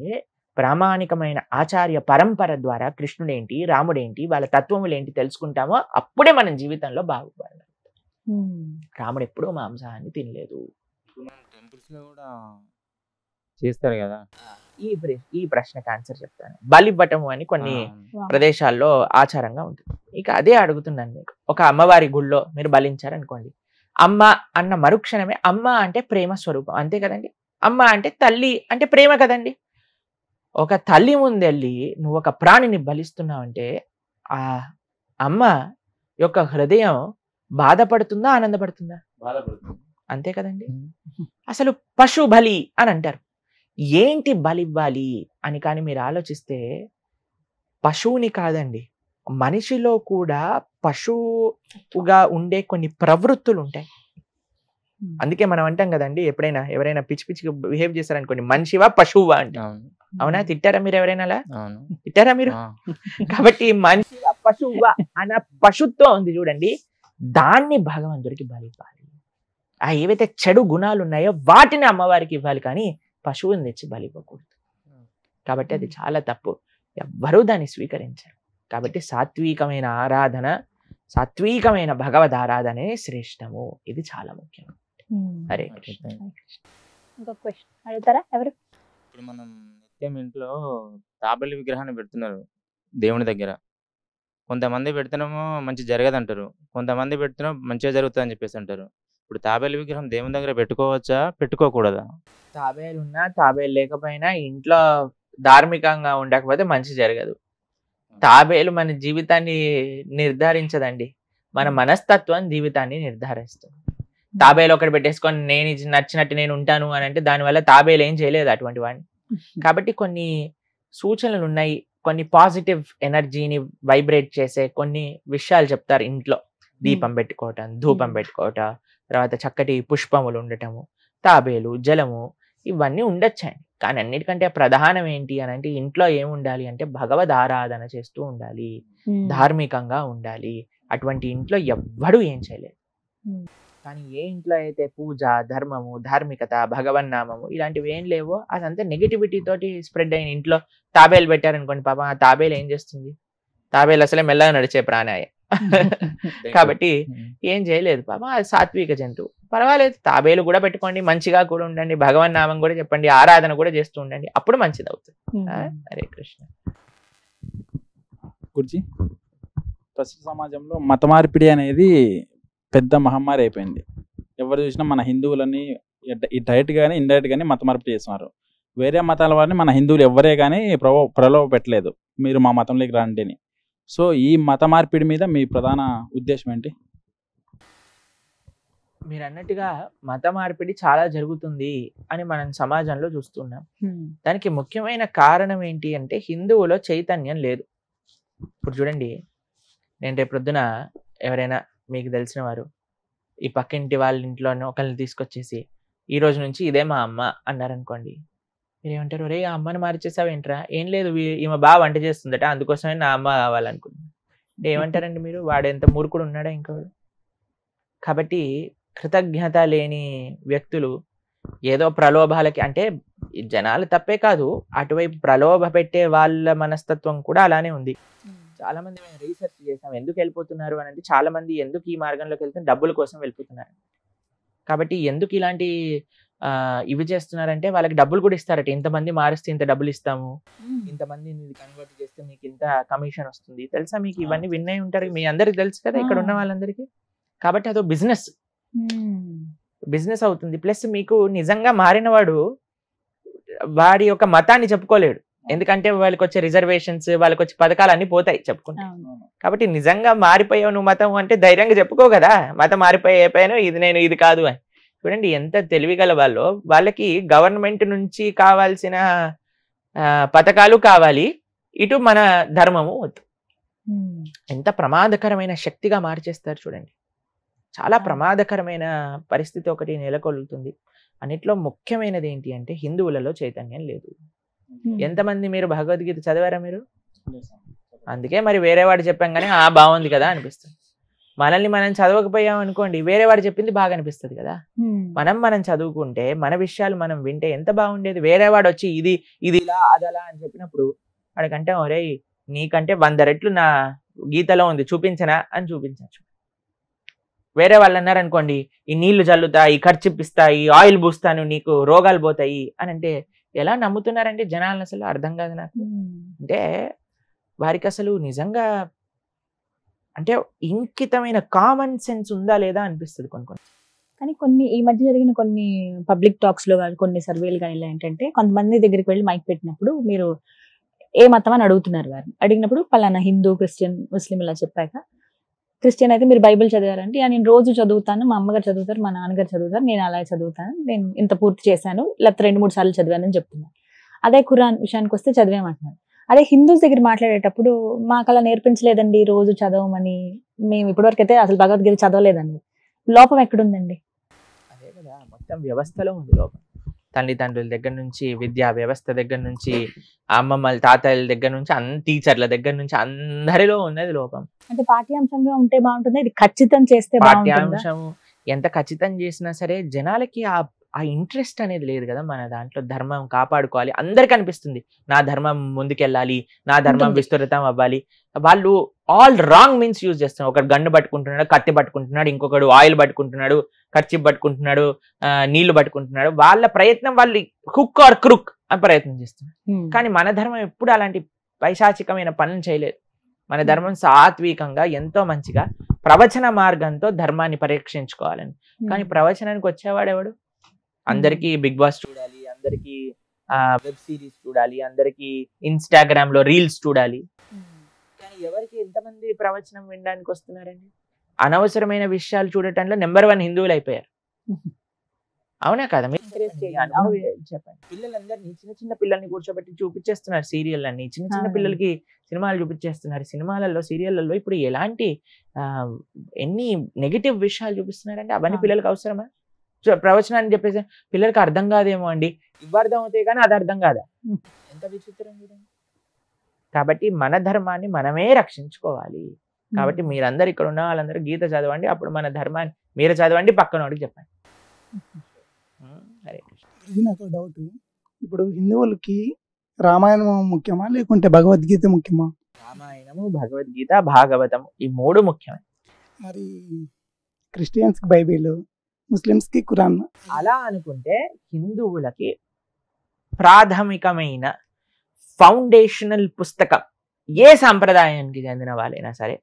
ప్రామాణికమైన ఆచార్య పరంపర ద్వారా కృష్ణుడేంటి రాముడేంటి వాళ్ళ తత్వములేంటి తెలుసుకుంటామో అప్పుడే మనం జీవితంలో బాగుపడాలి. రాముడు ఎప్పుడూ మాంసాహాన్ని తినలేదు. టెంపుల్స్ లో కూడా చేస్తారు కదా. ఈ ప్రశ్నకు ఆన్సర్ చెప్తాను. బలివ్వటము అని కొన్ని ప్రదేశాల్లో ఆచారంగా ఉంటుంది. ఇక అదే అడుగుతున్నాను మీకు. ఒక అమ్మవారి గుళ్ళో మీరు బలించారనుకోండి, అమ్మ అన్న మరుక్షణమే, అమ్మ అంటే ప్రేమ స్వరూపం, అంతే కదండి. అమ్మ అంటే తల్లి అంటే ప్రేమ కదండి. ఒక తల్లి ముందెళ్ళి నువ్వు ఒక ప్రాణిని బలిస్తున్నావంటే ఆ అమ్మ యొక్క హృదయం బాధపడుతుందా ఆనందపడుతుందా? బాధపడుతుంది, అంతే కదండి. అసలు పశు బలి అని అంటారు. ఏంటి బలి ఇవ్వాలి అని కానీ మీరు ఆలోచిస్తే పశువుని కాదండి, మనిషిలో కూడా పశువుగా ఉండే కొన్ని ప్రవృత్తులు ఉంటాయి. అందుకే మనం అంటాం కదండి, ఎప్పుడైనా ఎవరైనా పిచ్చి పిచ్చిగా బిహేవ్ చేశారనుకోండి, మనిషివా పశువువా అంటాం. అవునా? తిట్టారా మీరు ఎవరైనా అలా? తిట్టారా మీరు? కాబట్టి మనిషివా పశువువా అన్న పశుత్వం ఉంది చూడండి, దాన్ని భగవంతుడికి బలి ఇవ్వాలి. ఆ ఏవైతే చెడు గుణాలు ఉన్నాయో వాటిని అమ్మవారికి ఇవ్వాలి, కానీ పశువుని తెచ్చి బలి ఇవ్వకూడదు. కాబట్టి అది చాలా తప్పు, ఎవ్వరూ దాన్ని స్వీకరించారు. కాబట్టి సాత్వికమైన ఆరాధన, సాత్వికమైన భగవద్ ఆరాధనే శ్రేష్టము. ఇది చాలా ముఖ్యం. హరే కృష్ణ. ఇంకొక క్వశ్చన్ అడుగుతారా ఎవరు? ఇప్పుడు మనం నిత్యం ఇంట్లో తాబేలు విగ్రహాన్ని పెడుతున్నారు దేవుని దగ్గర. కొంతమంది పెడుతున్నామో మంచి జరగదంటారు, కొంతమంది పెడుతున్నాం మంచిగా జరుగుతుంది అని చెప్పేసి అంటారు. ఇప్పుడు తాబేలు విగ్రహం దేవుని దగ్గర పెట్టుకోవచ్చా పెట్టుకోకూడదా? తాబేలు ఉన్నా తాబేలు లేకపోయినా ఇంట్లో ధార్మికంగా ఉండకపోతే మంచి జరగదు. తాబేలు మన జీవితాన్ని నిర్ధారించదండి, మన మనస్తత్వం జీవితాన్ని నిర్ధారిస్తుంది. తాబేలు ఒకటి పెట్టేసుకొని నేను నచ్చినట్టు నేను ఉంటాను అని అంటే దానివల్ల తాబేలు ఏం చేయలేదు అటువంటి వాడిని. కాబట్టి కొన్ని సూచనలు ఉన్నాయి, కొన్ని పాజిటివ్ ఎనర్జీని వైబ్రేట్ చేసే కొన్ని విషయాలు చెప్తారు. ఇంట్లో దీపం పెట్టుకోవటం, ధూపం పెట్టుకోవటం, తర్వాత చక్కటి పుష్పములు ఉండటము, తాబేలు, జలము, ఇవన్నీ ఉండొచ్చండి. కానీ అన్నిటికంటే ప్రధానం ఏంటి అని అంటే ఇంట్లో ఏముండాలి అంటే భగవద్ ఆరాధన చేస్తూ ఉండాలి, ధార్మికంగా ఉండాలి. అటువంటి ఇంట్లో ఎవ్వడూ ఏం చేయలేదు. కానీ ఏ ఇంట్లో అయితే పూజ, ధర్మము, ధార్మికత, భగవన్నామము ఇలాంటివి ఏం లేవో అదంతా నెగిటివిటీ తోటి స్ప్రెడ్ అయిన ఇంట్లో తాబేలు పెట్టారనుకోండి, పాపం ఆ తాబేలు ఏం చేస్తుంది? తాబేలు అసలే మెల్లగా నడిచే ప్రాణాయ, కాబట్టి ఏం చేయలేదు పాపం. అది సాత్విక జంతువు, పర్వాలేదు. తాబేలు కూడా పెట్టుకోండి, మంచిగా కూడా ఉండండి, భగవన్ నామం కూడా చెప్పండి, ఆరాధన కూడా చేస్తూ ఉండండి, అప్పుడు మంచిది అవుతుంది. హరే కృష్ణ. గురుజీ, ప్రస్తుత సమాజంలో మత మార్పిడి అనేది పెద్ద మహమ్మారి అయిపోయింది. ఎవరు చూసినా మన హిందువులని డైరెక్ట్ గానీ ఇండైరెక్ట్ గానీ మత మార్పిడి చేస్తున్నారు. వేరే మతాల వారిని మన హిందువులు ఎవ్వరే కానీ ప్రలోభ పెట్టలేదు మీరు మా మతంలోకి రండి అని. సో ఈ మత మార్పిడి మీద మీ ప్రధాన ఉద్దేశం ఏంటి? మీరు అన్నట్టుగా మత మార్పిడి చాలా జరుగుతుంది అని మనం సమాజంలో చూస్తున్నాం. దానికి ముఖ్యమైన కారణం ఏంటి అంటే హిందువులో చైతన్యం లేదు. ఇప్పుడు చూడండి, నేను రేపు ప్రొద్దున ఎవరైనా మీకు తెలిసిన వారు ఈ పక్కింటి వాళ్ళ ఇంట్లోనే ఒకరిని తీసుకొచ్చేసి ఈ రోజు నుంచి ఇదే మా అమ్మ అన్నారనుకోండి, మీరేమంటారు? రే ఆ అమ్మని మార్చేసావేంట్రా? ఏం లేదు, ఈమె బాగా వంట చేస్తుందట, అందుకోసమే నా అమ్మ కావాలనుకుంటున్నాను అంటే ఏమంటారండి మీరు? వాడు ఎంత మూర్ఖుడు ఉన్నాడా ఇంకోడు? కాబట్టి కృతజ్ఞత లేని వ్యక్తులు ఏదో ప్రలోభాలకి, అంటే జనాలు తప్పే కాదు, అటువైపు ప్రలోభ పెట్టే వాళ్ళ మనస్తత్వం కూడా అలానే ఉంది. చాలా మంది మేము రీసెర్చ్ చేసాం ఎందుకు వెళ్ళిపోతున్నారు అని అంటే, చాలా మంది ఎందుకు ఈ మార్గంలోకి వెళ్తే డబ్బుల కోసం వెళ్ళిపోతున్నారు. కాబట్టి ఎందుకు ఇలాంటి ఇవి చేస్తున్నారంటే వాళ్ళకి డబ్బులు కూడా ఇస్తారట. ఇంతమంది మారిస్తే ఇంత డబ్బులు ఇస్తాము, ఇంతమందిని కన్వర్ట్ చేస్తే మీకు ఇంత కమిషన్ వస్తుంది. తెలుసా మీకు? ఇవన్నీ వినే ఉంటారు, మీ అందరికి తెలుసు కదా ఇక్కడ ఉన్న వాళ్ళందరికీ. కాబట్టి అదో బిజినెస్ అవుతుంది. ప్లస్ మీకు నిజంగా మారినవాడు వాడి యొక్క మతాన్ని చెప్పుకోలేడు, ఎందుకంటే వాళ్ళకి వచ్చే రిజర్వేషన్స్, వాళ్ళకి వచ్చే పథకాలు అన్ని పోతాయి చెప్పుకుంటా. కాబట్టి నిజంగా మారిపోయావు నువ్వు మతం అంటే ధైర్యంగా చెప్పుకో కదా, మతం మారిపోయాను, ఇది నేను ఇది కాదు అని. చూడండి ఎంత తెలివిగల వాళ్ళు. వాళ్ళకి గవర్నమెంట్ నుంచి కావాల్సిన పథకాలు కావాలి, ఇటు మన ధర్మము వద్దు. ఎంత ప్రమాదకరమైన శక్తిగా మార్చేస్తారు చూడండి. చాలా ప్రమాదకరమైన పరిస్థితి ఒకటి నెలకొల్లుతుంది. అన్నిట్లో ముఖ్యమైనది ఏంటి అంటే హిందువులలో చైతన్యం లేదు. ఎంతమంది మీరు భగవద్గీత చదివారా మీరు? అందుకే మరి వేరే వాడు చెప్పాం కానీ బాగుంది కదా అనిపిస్తుంది. మనల్ని మనం చదవకపోయాం అనుకోండి, వేరే వాడు చెప్పింది బాగా అనిపిస్తుంది కదా. మనం చదువుకుంటే మన విషయాలు మనం వింటే ఎంత బాగుండేది. వేరే వాడు వచ్చి ఇది ఇలా అదలా అని చెప్పినప్పుడు వాడికంటే ఒరే నీకంటే 100 రెట్లు నా గీతలో ఉంది చూపించనా అని చూపించచ్చు. వేరే వాళ్ళు అన్నారు అనుకోండి, ఈ నీళ్లు చల్లుతాయి, ఖర్చిప్పిస్తాయి, ఆయిల్ పూస్తాను, నీకు రోగాలు పోతాయి అని అంటే ఎలా నమ్ముతున్నారంటే జనాలను? అసలు అర్థం కాదు నాకు. అంటే వారికి అసలు నిజంగా అంటే ఇంకితమైన కామన్ సెన్స్ ఉందా లేదా అనిపిస్తుంది కొన్ని. కానీ కొన్ని ఈ మధ్య జరిగిన కొన్ని పబ్లిక్ టాక్స్ లో కానీ కొన్ని సర్వేలు కానీ ఇలా ఏంటంటే, కొంతమంది దగ్గరికి వెళ్ళి మైక్ పెట్టినప్పుడు మీరు ఏ మతం అని అడుగుతున్నారు. వారిని అడిగినప్పుడు పలానా హిందూ, క్రిస్టియన్, ముస్లిం ఇలా చెప్పాక, క్రిస్టియన్ అయితే మీరు బైబిల్ చదివారంటే నేను రోజు చదువుతాను, మా అమ్మగారు చదువుతారు, మా నాన్నగారు చదువుతారు, నేను అలా చదువుతాను, నేను ఇంత పూర్తి చేశాను, లేకపోతే 2-3 సార్లు చదివానని చెప్తున్నాను. అదే ఖురాన్ విషయానికి వస్తే చదివామంటున్నారు. అదే హిందూస్ దగ్గర మాట్లాడేటప్పుడు మాకు అలా నేర్పించలేదండి రోజు చదవమని, మేము ఇప్పటివరకు అయితే అసలు భగవద్గీత చదవలేదండి. లోపం ఎక్కడుందండి? అదే కదా, మొత్తం వ్యవస్థలో ఉంది లోపం. తల్లిదండ్రుల దగ్గర నుంచి, విద్యా వ్యవస్థ దగ్గర నుంచి, అమ్మమ్మల తాతయ్యల దగ్గర నుంచి, టీచర్ల దగ్గర నుంచి అందరిలో ఉన్నది లోపం. అంటే పాఠ్యాంశంగా ఉంటే బాగుంటుంది, ఇది ఖచ్చితం చేస్తే పాఠ్యాంశం ఎంత ఖచ్చితం చేసినా సరే జనాలకి ఆ ఇంట్రెస్ట్ అనేది లేదు కదా. మన దాంట్లో ధర్మం కాపాడుకోవాలి, అందరికి అనిపిస్తుంది నా ధర్మం ముందుకెళ్ళాలి, నా ధర్మం విస్తృతం అవ్వాలి. వాళ్ళు ఆల్ రాంగ్ మీన్స్ యూజ్ చేస్తున్నారు. ఒకడు గన్ను పట్టుకుంటున్నాడు, కత్తి పట్టుకుంటున్నాడు, ఇంకొకడు ఆయిల్ పట్టుకుంటున్నాడు, ఖర్చిప్ పట్టుకుంటున్నాడు, నీళ్లు పట్టుకుంటున్నాడు. వాళ్ళ ప్రయత్నం వాళ్ళు హుక్ ఆర్ క్రుక్ అని ప్రయత్నం చేస్తున్నారు. కానీ మన ధర్మం ఎప్పుడు అలాంటి పైశాచికమైన పనులు చేయలేదు. మన ధర్మం సాత్వికంగా ఎంతో మంచిగా ప్రవచన మార్గంతో ధర్మాన్ని పరీక్షించుకోవాలని. కానీ ప్రవచనానికి వచ్చేవాడు ఎవడు? అందరికీ బిగ్ బాస్ చూడాలి, అందరికీ వెబ్ సిరీస్ చూడాలి, అందరికీ ఇన్స్టాగ్రామ్ లో రీల్స్ చూడాలి. కానీ ఎవరికి ఎంతమంది ప్రవచనం వినడానికి వస్తున్నారండి? అనవసరమైన విషయాలు చూడటంలో నెంబర్ 1 హిందువులు అయిపోయారు. అవునా కదా? చెప్పండి. పిల్లలందరినీ చిన్న పిల్లల్ని కూర్చోబెట్టి చూపించేస్తున్నారు సీరియల్ అన్ని. చిన్న పిల్లలకి సినిమాలు చూపించేస్తున్నారు. సినిమాలలో, సీరియళ్లలో ఇప్పుడు ఎలాంటి ఎన్ని నెగిటివ్ విషయాలు చూపిస్తున్నారంటే అవన్నీ పిల్లలకి అవసరమా? ప్రవచనాన్ని చెప్పేసి పిల్లలకి అర్థం కాదేమో అండి. ఇవి అర్థం అవుతాయి కానీ అది అర్థం కాదా? ఎంత విచిత్రం చూడండి. కాబట్టి మన ధర్మాన్ని మనమే రక్షించుకోవాలి. కాబట్టి మీరందరూ ఇక్కడ ఉన్న వాళ్ళందరూ గీత చదవండి, అప్పుడు మన ధర్మాన్ని మీరు చదవండి, పక్కన వాడికి చెప్పండి. నాకు డౌట్, ఇప్పుడు హిందువులకి రామాయణం ముఖ్యమా లేకుంటే భగవద్గీత ముఖ్యమా? రామాయణము, భగవద్గీత, భాగవతం ఈ 3 ముఖ్యమే. మరి క్రిస్టియన్స్ కి బైబిల్, ముస్లిమ్స్ కి ఖురాన్. అలా అనుకుంటే హిందువులకి ప్రాథమికమైన ఫౌండేషనల్ పుస్తకం ఏ సంప్రదాయానికి చెందిన వాళ్ళైనా సరే,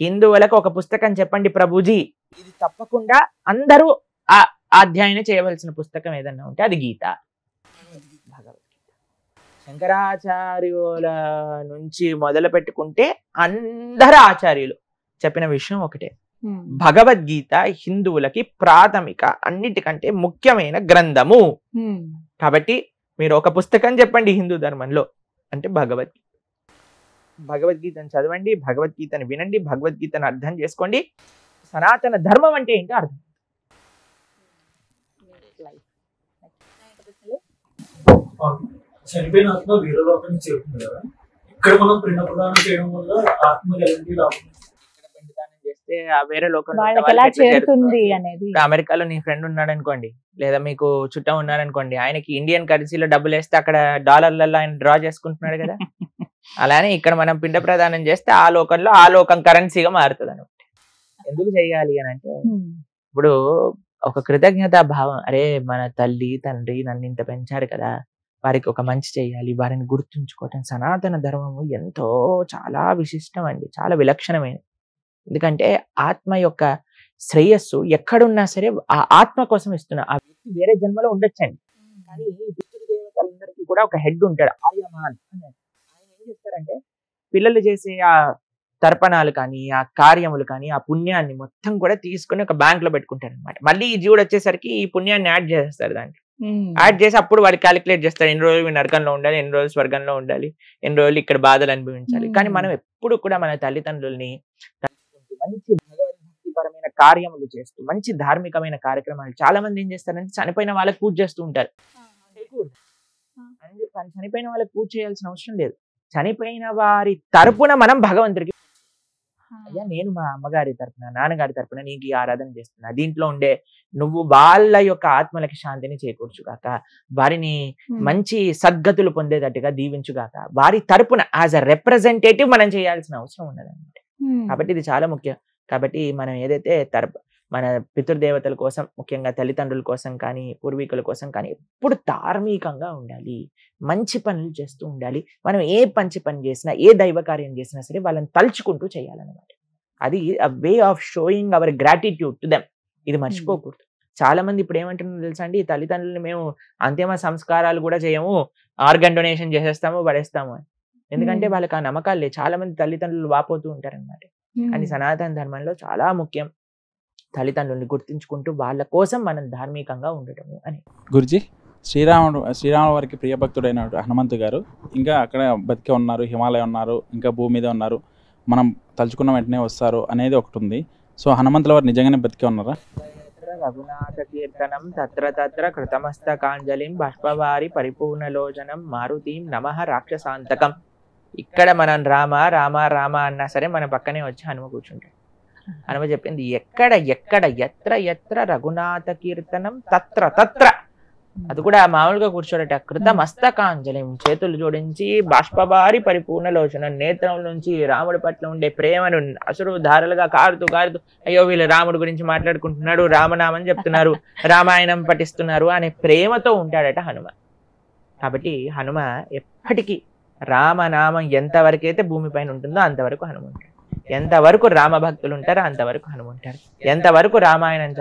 హిందువులకు ఒక పుస్తకం చెప్పండి ప్రభుజీ, ఇది తప్పకుండా అందరూ అధ్యయనం చేయవలసిన పుస్తకం ఏదన్నా ఉంటే అది గీత, భగవద్గీత. శంకరాచార్యుల నుంచి మొదలు పెట్టుకుంటే అందరు ఆచార్యులు చెప్పిన విషయం ఒకటే, భగవద్గీత హిందువులకి ప్రాథమిక అన్నిటికంటే ముఖ్యమైన గ్రంథము. కాబట్టి మీరు ఒక పుస్తకం చెప్పండి హిందూ ధర్మంలో అంటే భగవద్గీత. భగవద్గీతను చదవండి, భగవద్గీతను వినండి, భగవద్గీతను అర్థం చేసుకోండి. సనాతన ధర్మం అంటే ఏంటో అర్థం. చనిపోయిన ఆత్మ వేరే లోకానికి చేరుతుంది కదా, ఇక్కడ మనం పిండ ప్రదానం చేయడం వల్ల ఆత్మ ఎలాంటి లాభం? పిండదానం చేస్తే ఆ వేరే లోకంలో వాళ్ళకి ఎలా చేరుతుంది అనేది. అమెరికాలో నీ ఫ్రెండ్ ఉన్నాడు అనుకోండి, లేదా మీకు చుట్టం ఉన్నారనుకోండి, ఆయనకి ఇండియన్ కరెన్సీలో డబ్బులు వేస్తే అక్కడ డాలర్లలో ఆయన డ్రా చేసుకుంటున్నాడు కదా. అలానే ఇక్కడ మనం పిండ ప్రదానం చేస్తే ఆ లోకంలో ఆ లోకం కరెన్సీగా మారుతుంది అనమాట. ఎందుకు చేయాలి అని అంటే, ఇప్పుడు ఒక కృతజ్ఞతా భావం, అరే మన తల్లి తండ్రి నన్ను ఇంత పెంచారు కదా, వారికి ఒక మంచి చేయాలి, వారిని గుర్తుంచుకోవటం. సనాతన ధర్మము ఎంతో చాలా విశిష్టం అండి, చాలా విలక్షణమైనది. ఎందుకంటే ఆత్మ యొక్క శ్రేయస్సు ఎక్కడున్నా సరే ఆ ఆత్మ కోసం ఇస్తున్నా. ఆ వ్యక్తి వేరే జన్మలో ఉండొచ్చండి, కానీ పితృదేవతలందరికీ కూడా ఒక హెడ్ ఉంటాడు, ఆర్యమాన్. ఆయన ఏం చేస్తారంటే పిల్లలు చేసే ఆ తర్పణాలు కానీ ఆ కార్యములు కానీ ఆ పుణ్యాన్ని మొత్తం కూడా తీసుకుని ఒక బ్యాంక్ లో పెట్టుకుంటారు అనమాట. మళ్ళీ ఈ జీవుడు వచ్చేసరికి ఈ పుణ్యాన్ని యాడ్ చేస్తారు దాంట్లో. యాడ్ చేసి అప్పుడు వాళ్ళు క్యాలిక్యులేట్ చేస్తారు, ఎన్ని రోజులు నరకంలో ఉండాలి, ఎన్ని రోజులు స్వర్గంలో ఉండాలి, ఎన్ని రోజులు ఇక్కడ బాధలు అనుభవించాలి. కానీ మనం ఎప్పుడు కూడా మన తల్లిదండ్రుల్ని తలుచుకుంటూ మంచి భగవద్భక్తిపరమైన కార్యములు చేస్తూ మంచి ధార్మికమైన కార్యక్రమాలు. చాలా మంది ఏం చేస్తారంటే చనిపోయిన వాళ్ళకి పూజ చేస్తూ ఉంటారు. చనిపోయిన వాళ్ళకి పూజ చేయాల్సిన అవసరం లేదు. చనిపోయిన వారి తరపున మనం భగవంతుడికి, అయ్యా నేను మా అమ్మగారి తరపున నాన్నగారి తరపున నీకు ఈ ఆరాధన చేస్తున్నా, దీంట్లో ఉండే నువ్వు వాళ్ళ యొక్క ఆత్మలకి శాంతిని చేకూర్చుగాక, వారిని మంచి సద్గతులు పొందేటట్టుగా దీవించుగాక, వారి తరపున యాజ్ అ రిప్రజెంటేటివ్ మనం చేయాల్సిన అవసరం ఉన్నదన్నమాట. కాబట్టి ఇది చాలా ముఖ్యం. కాబట్టి మనం ఏదైతే మన పితృదేవతల కోసం, ముఖ్యంగా తల్లిదండ్రుల కోసం కానీ పూర్వీకుల కోసం కానీ ఎప్పుడు ధార్మికంగా ఉండాలి, మంచి పనులు చేస్తూ ఉండాలి. మనం ఏ మంచి పని చేసినా ఏ దైవ కార్యం చేసినా సరే వాళ్ళని తలుచుకుంటూ చేయాలన్నమాట. అది way of showing our gratitude to them. ఇది మర్చిపోకూడదు. చాలా మంది ఇప్పుడు ఏమంటున్నారు తెలుసా అండి, తల్లిదండ్రులు మేము అంతిమ సంస్కారాలు కూడా చేయము, ఆర్గన్ డొనేషన్ చేసేస్తాము పడేస్తాము అని. ఎందుకంటే వాళ్ళకి ఆ నమ్మకాలు లేదు. చాలా మంది తల్లిదండ్రులు వాపోతూ ఉంటారన్నమాట. కానీ సనాతన ధర్మంలో చాలా ముఖ్యం తల్లిదండ్రుల్ని గుర్తించుకుంటూ వాళ్ళ కోసం మనం ధార్మికంగా ఉండటము అని. గురుజీ, శ్రీరాముల వారికి ప్రియభక్తుడైన హనుమంతు గారు ఇంకా అక్కడ బతికే ఉన్నారు, హిమాలయం ఉన్నారు, ఇంకా భూమి మీద ఉన్నారు, మనం తలుచుకున్న వెంటనే వస్తారు అనేది ఒకటి ఉంది. సో హనుమంతుల వారు నిజంగానే బతికే ఉన్నారా? రఘునాథ కీర్తనం తత్ర తత్ర కృతమస్తకాంజలిం బాష్పవారి పరిపూర్ణలోచనం మారుతీం నమః రాక్షసాంతకం. ఇక్కడ మనం రామ రామ రామ అన్నా సరే మన పక్కనే వచ్చి హనుమ కూర్చుంటాడు. హనుమ చెప్పింది ఎక్కడ ఎక్కడ ఎత్ర ఎత్ర రఘునాథ కీర్తనం తత్ర తత్ర. అది కూడా మామూలుగా కూర్చోడట. కృత మస్తకాంజలిం, చేతులు జోడించి బాష్పవారి పరిపూర్ణలోచనం, నేత్రం నుంచి రాముడి పట్ల ఉండే ప్రేమను అసురు ధారలుగా కారుతూ కారుతూ, అయ్యో వీళ్ళు రాముడి గురించి మాట్లాడుకుంటున్నాడు, రామనామని చెప్తున్నారు, రామాయణం పఠిస్తున్నారు అనే ప్రేమతో ఉంటాడట హనుమ. కాబట్టి హనుమ ఎప్పటికీ రామనామం ఎంతవరకైతే భూమిపైన ఉంటుందో అంతవరకు హనుమ ఉంటాడు. ఎంతవరకు రామ భక్తులు ఉంటారో అంతవరకు హనుమ ఉంటారు. ఎంతవరకు రామాయణం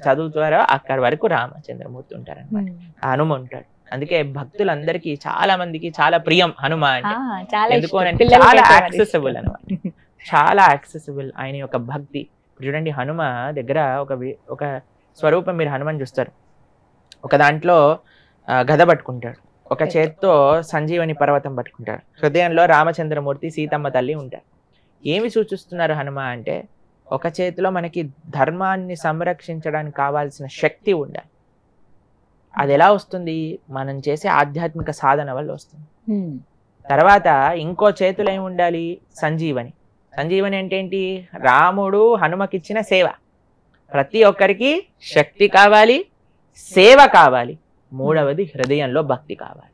చదువుతారో అక్కడి వరకు రామచంద్రమూర్తి ఉంటారు అనమాట. హనుమ ఉంటాడు. అందుకే భక్తులందరికీ చాలా మందికి చాలా ప్రియం హనుమ అంటే. ఎందుకు అంటే చాలా యాక్సెసిబుల్ అనమాట, చాలా యాక్సెసిబుల్ ఆయన యొక్క భక్తి. చూడండి హనుమ దగ్గర ఒక స్వరూపం మీరు హనుమని చూస్తారు. ఒక దాంట్లో గద పట్టుకుంటాడు, ఒక చేత్తో సంజీవని పర్వతం పట్టుకుంటాడు, హృదయంలో రామచంద్రమూర్తి సీతమ్మ తల్లి ఉంటారు. ఏమి సూచిస్తున్నారు హనుమ అంటే, ఒక చేతిలో మనకి ధర్మాన్ని సంరక్షించడానికి కావాల్సిన శక్తి ఉండాలి. అది ఎలా వస్తుంది? మనం చేసే ఆధ్యాత్మిక సాధన వల్ల వస్తుంది. తర్వాత ఇంకో చేతిలో ఏమి ఉండాలి? సంజీవని. సంజీవని అంటే ఏంటి? రాముడు హనుమకిచ్చిన సేవ. ప్రతి ఒక్కరికి శక్తి కావాలి, సేవ కావాలి, మూడవది హృదయంలో భక్తి కావాలి.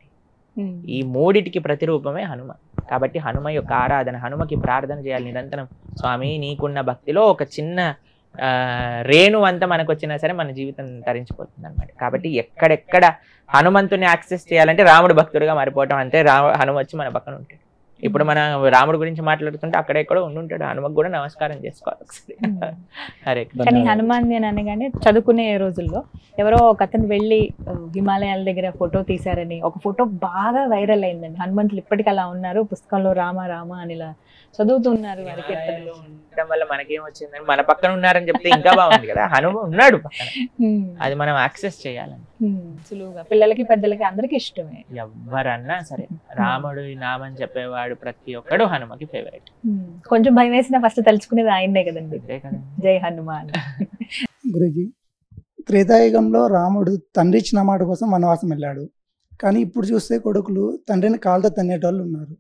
ఈ మూడిటికి ప్రతిరూపమే హనుమ. కాబట్టి హనుమ యొక్క ఆరాధన, హనుమకి ప్రార్థన చేయాలి నిరంతరం. స్వామి నీకున్న భక్తిలో ఒక చిన్న రేణు అంతా మనకు వచ్చినా సరే మన జీవితం తరించిపోతుంది అనమాట. కాబట్టి ఎక్కడెక్కడ హనుమంతుని యాక్సెస్ చేయాలంటే రాముడు భక్తుడిగా మారిపోవటం, అంతే హనుమ వచ్చి మన పక్కన ఉంటాడు. ఇప్పుడు మన రాముడి గురించి మాట్లాడుతుంటే అక్కడెక్కడో ఉండుంటాడు, హనుమకు కూడా నమస్కారం చేసుకోవాలి ఒకసారి. హరే కృష్ణ. కానీ హనుమాన్ అని అనగానే చదువుకునే రోజుల్లో ఎవరో ఒక అతను వెళ్ళి హిమాలయాల దగ్గర ఫోటో తీశారని ఒక ఫోటో బాగా వైరల్ అయిందండి. హనుమంతులు ఇప్పటికీ అలా ఉన్నారు, పుస్తకంలో రామ రామ అని ఇలా చదువుతున్నారు. వారికి హిమాలయాల్లో ఉండటం వల్ల మనకేం వచ్చిందని మన పక్కన ఉన్నారని చెప్తే ఇంకా బాగుంది కదా. హనుమ ఉన్నాడు పక్కన, అది మనం యాక్సెస్ చేయాలని. సులువుగా పిల్లలకి పెద్దలకి అందరికి ఇష్టమే. ఎవరన్నా సరే రాముడు నామని చెప్పేవాడు ప్రతి ఒక్కడు హనుమకి ఫేవరెట్. కొంచెం భయం వేసినా ఫస్ట్ తలుచుకునేది ఆయన్నే కదండి. ఇదే కదండి. జై హనుమాన్. గురుజీ, త్రేతాయుగంలో రాముడు తండ్రి ఇచ్చిన మాట కోసం వనవాసం వెళ్ళాడు. కానీ ఇప్పుడు చూస్తే కొడుకులు తండ్రిని కాళ్ళతో తన్నేటోళ్ళు ఉన్నారు.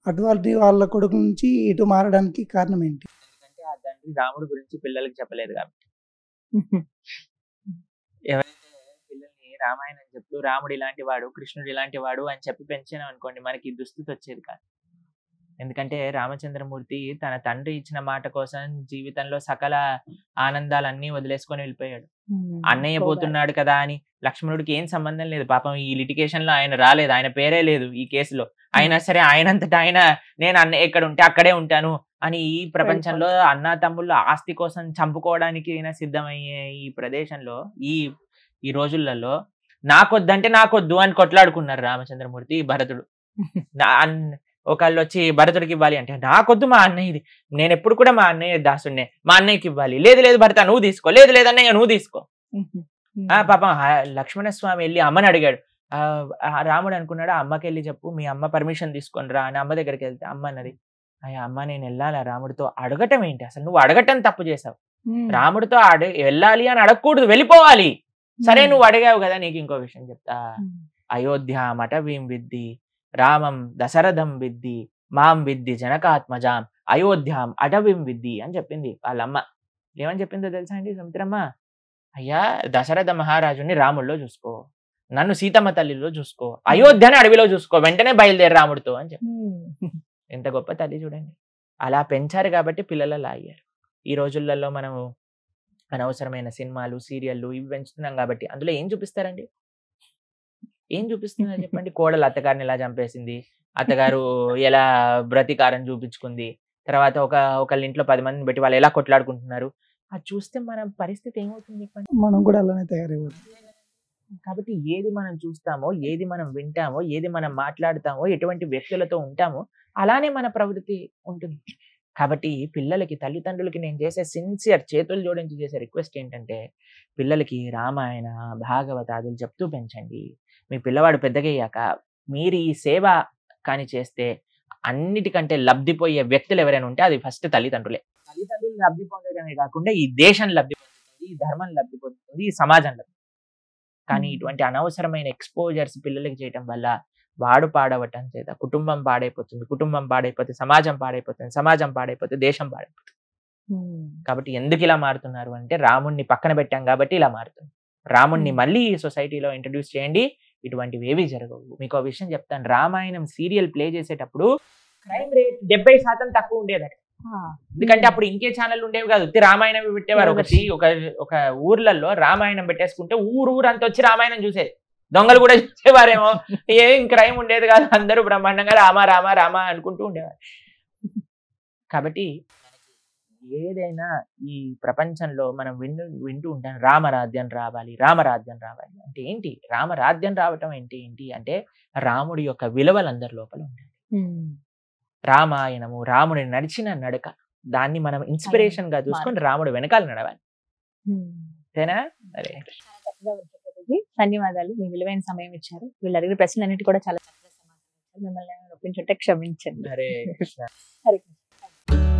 అటువంటి వాళ్ళ కొడుకు నుంచి ఇటు మారడానికి కారణం ఏంటి? ఎందుకంటే ఆ తండ్రి రాముడు గురించి పిల్లలకి చెప్పలేదు కాబట్టి. ఎవరైతే పిల్లల్ని రామాయణం చెప్తూ రాముడు ఇలాంటి వాడు, కృష్ణుడు ఇలాంటి వాడు అని చెప్పి పెంచినాం అనుకోండి, మనకి దుస్థితి వచ్చేది కాదు. ఎందుకంటే రామచంద్రమూర్తి తన తండ్రి ఇచ్చిన మాట కోసం జీవితంలో సకల ఆనందాలన్నీ వదిలేసుకొని వెళ్ళిపోయాడు. అన్నయ్య పోతున్నాడు కదా అని లక్ష్మణుడికి ఏం సంబంధం లేదు. పాపం ఈ లిటిగేషన్ లో ఆయన రాలేదు, ఆయన పేరే లేదు ఈ కేసులో. అయినా సరే ఆయనంతటా ఆయన నేను అన్నయ్య ఎక్కడ ఉంటే అక్కడే ఉంటాను అని ఈ ప్రపంచంలో అన్నా తమ్ముళ్ళు ఆస్తి కోసం చంపుకోవడానికి అయినా సిద్ధమయ్యే ఈ ప్రదేశంలో ఈ రోజులలో నాకొద్దంటే నాకొద్దు అని కొట్లాడుకున్నారు రామచంద్రమూర్తి భరతుడు. ఒకళ్ళు వచ్చి భరతుడికి ఇవ్వాలి అంటే నాకొద్దు మా అన్నయ్యది, నేను ఎప్పుడు కూడా మా అన్నయ్య దాసుడినే, మా అన్నయ్యకి ఇవ్వాలి. లేదు లేదు భరత నువ్వు తీసుకో, లేదు లేదు అన్నయ్య నువ్వు తీసుకో. పాపం లక్ష్మణస్వామి వెళ్ళి అమ్మని అడిగాడు. రాముడు అనుకున్నాడు అమ్మకి వెళ్ళి చెప్పు మీ అమ్మ పర్మిషన్ తీసుకొని రా అని. అమ్మ దగ్గరికి వెళ్తే అమ్మ అన్నది, అయ్యా అమ్మ నేను వెళ్ళాలా రాముడితో? అడగటం ఏంటి అసలు, నువ్వు అడగటం తప్పు చేసావు. రాముడితో వెళ్ళాలి అని అడగకూడదు, వెళ్ళిపోవాలి. సరే నువ్వు అడిగావు కదా, నీకు ఇంకో విషయం చెప్తా. అయోధ్య మఠవీం విద్ది రామం దశరథం విద్ది మాం విద్ది జనకాత్మజాం అయోధ్యాం అటవీం విద్ది అని చెప్పింది వాళ్ళమ్మ. ఏమని చెప్పిందో తెలుసా అండి సుమిత్రమ్మ? అయ్యా దశరథ మహారాజుని రాముల్లో చూసుకో, నన్ను సీతమ్మ తల్లిలో చూసుకో, అయోధ్యని అడవిలో చూసుకో, వెంటనే బయలుదేరి రాముడితో అని చెప్పి. ఎంత గొప్ప తల్లి చూడండి. అలా పెంచారు కాబట్టి పిల్లలు అలా అయ్యారు. ఈ రోజులలో మనము అనవసరమైన సినిమాలు సీరియళ్ళు ఇవి పెంచుతున్నాం కాబట్టి అందులో ఏం చూపిస్తారండి? ఏం చూపిస్తున్నారు చెప్పండి? కోడలు అత్తగారిని ఎలా చంపేసింది, అత్తగారు ఎలా బ్రతికారం చూపించుకుంది, తర్వాత ఒకళ్ళ ఇంట్లో 10 మందిని పెట్టి వాళ్ళు ఎలా కొట్లాడుకుంటున్నారు, అది చూస్తే మన పరిస్థితి ఏమవుతుంది చెప్పండి? మనం కూడా అలానే తయారైపోతుంది. కాబట్టి ఏది మనం చూస్తామో, ఏది మనం వింటామో, ఏది మనం మాట్లాడతామో, ఎటువంటి వ్యక్తులతో ఉంటామో అలానే మన ప్రవృత్తి ఉంటుంది. కాబట్టి పిల్లలకి తల్లిదండ్రులకి నేను చేసే సిన్సియర్ చేతులు జోడించి చేసే రిక్వెస్ట్ ఏంటంటే పిల్లలకి రామాయణ భాగవతాదులు చెప్తూ పెంచండి. మీ పిల్లవాడు పెద్దగయ్యాక మీరు ఈ సేవ కానీ చేస్తే అన్నిటికంటే లబ్ధిపోయే వ్యక్తులు ఎవరైనా ఉంటే అది ఫస్ట్ తల్లిదండ్రులే. తల్లిదండ్రులు లబ్ధి పొందడమే కాకుండా ఈ దేశం లబ్ధి పొందుతుంది, ఈ ధర్మం లబ్ధి పొందుతుంది, ఈ సమాజం లబ్ధి. కానీ ఇటువంటి అనవసరమైన ఎక్స్పోజర్స్ పిల్లలకి చేయటం వల్ల వాడు పాడవటం చేత కుటుంబం పాడైపోతుంది, కుటుంబం పాడైపోతే సమాజం పాడైపోతుంది, సమాజం పాడైపోతే దేశం పాడైపోతుంది. కాబట్టి ఎందుకు ఇలా మారుతున్నారు అంటే రాముణ్ణి పక్కన పెట్టాం కాబట్టి ఇలా మారుతుంది. రాముణ్ణి మళ్ళీ ఈ సొసైటీలో ఇంట్రడ్యూస్ చేయండి, ఇటువంటివి ఏవి జరగవు. మీకు ఒక విషయం చెప్తాను, రామాయణం సీరియల్ ప్లే చేసేటప్పుడు క్రైమ్ రేట్ 70% తక్కువ ఉండేదట. ఎందుకంటే అప్పుడు ఇంకే ఛానల్ ఉండేవి కాదు, రామాయణం పెట్టేవారు. ఒక ఊర్లలో రామాయణం పెట్టేసుకుంటే ఊరంతా వచ్చి రామాయణం చూసేది. దొంగలు కూడా చూసేవారేమో, ఏం క్రైమ్ ఉండేది కాదు, అందరూ బ్రహ్మాండంగా రామ రామ రామ అనుకుంటూ ఉండేవారు. కాబట్టి ఏదైనా ఈ ప్రపంచంలో మనం వింటూ ఉంటాం రామరాజ్యం రావాలి, రామరాజ్యం రావాలి అంటే ఏంటి? రామరాజ్యం రావటం ఏంటి అంటే రాముడి యొక్క విలువలు అందరి లోపల ఉండాలి. రామాయణము రాముడి నడిచిన నడక, దాన్ని మనం ఇన్స్పిరేషన్ గా చూసుకొని రాముడు వెనకాల నడవాలి. అంతేనా? అరే ధన్యవాదాలు, మీ విలువైన సమయం ఇచ్చారు. వీళ్ళు అడిగిన ప్రశ్నలన్నిటి కూడా చాలా చక్కగా సమాధానం ఇచ్చారు. మిమ్మల్ని ఒప్పించుంటే క్షమించండి. హరే కృష్ణ. హరే కృష్ణ.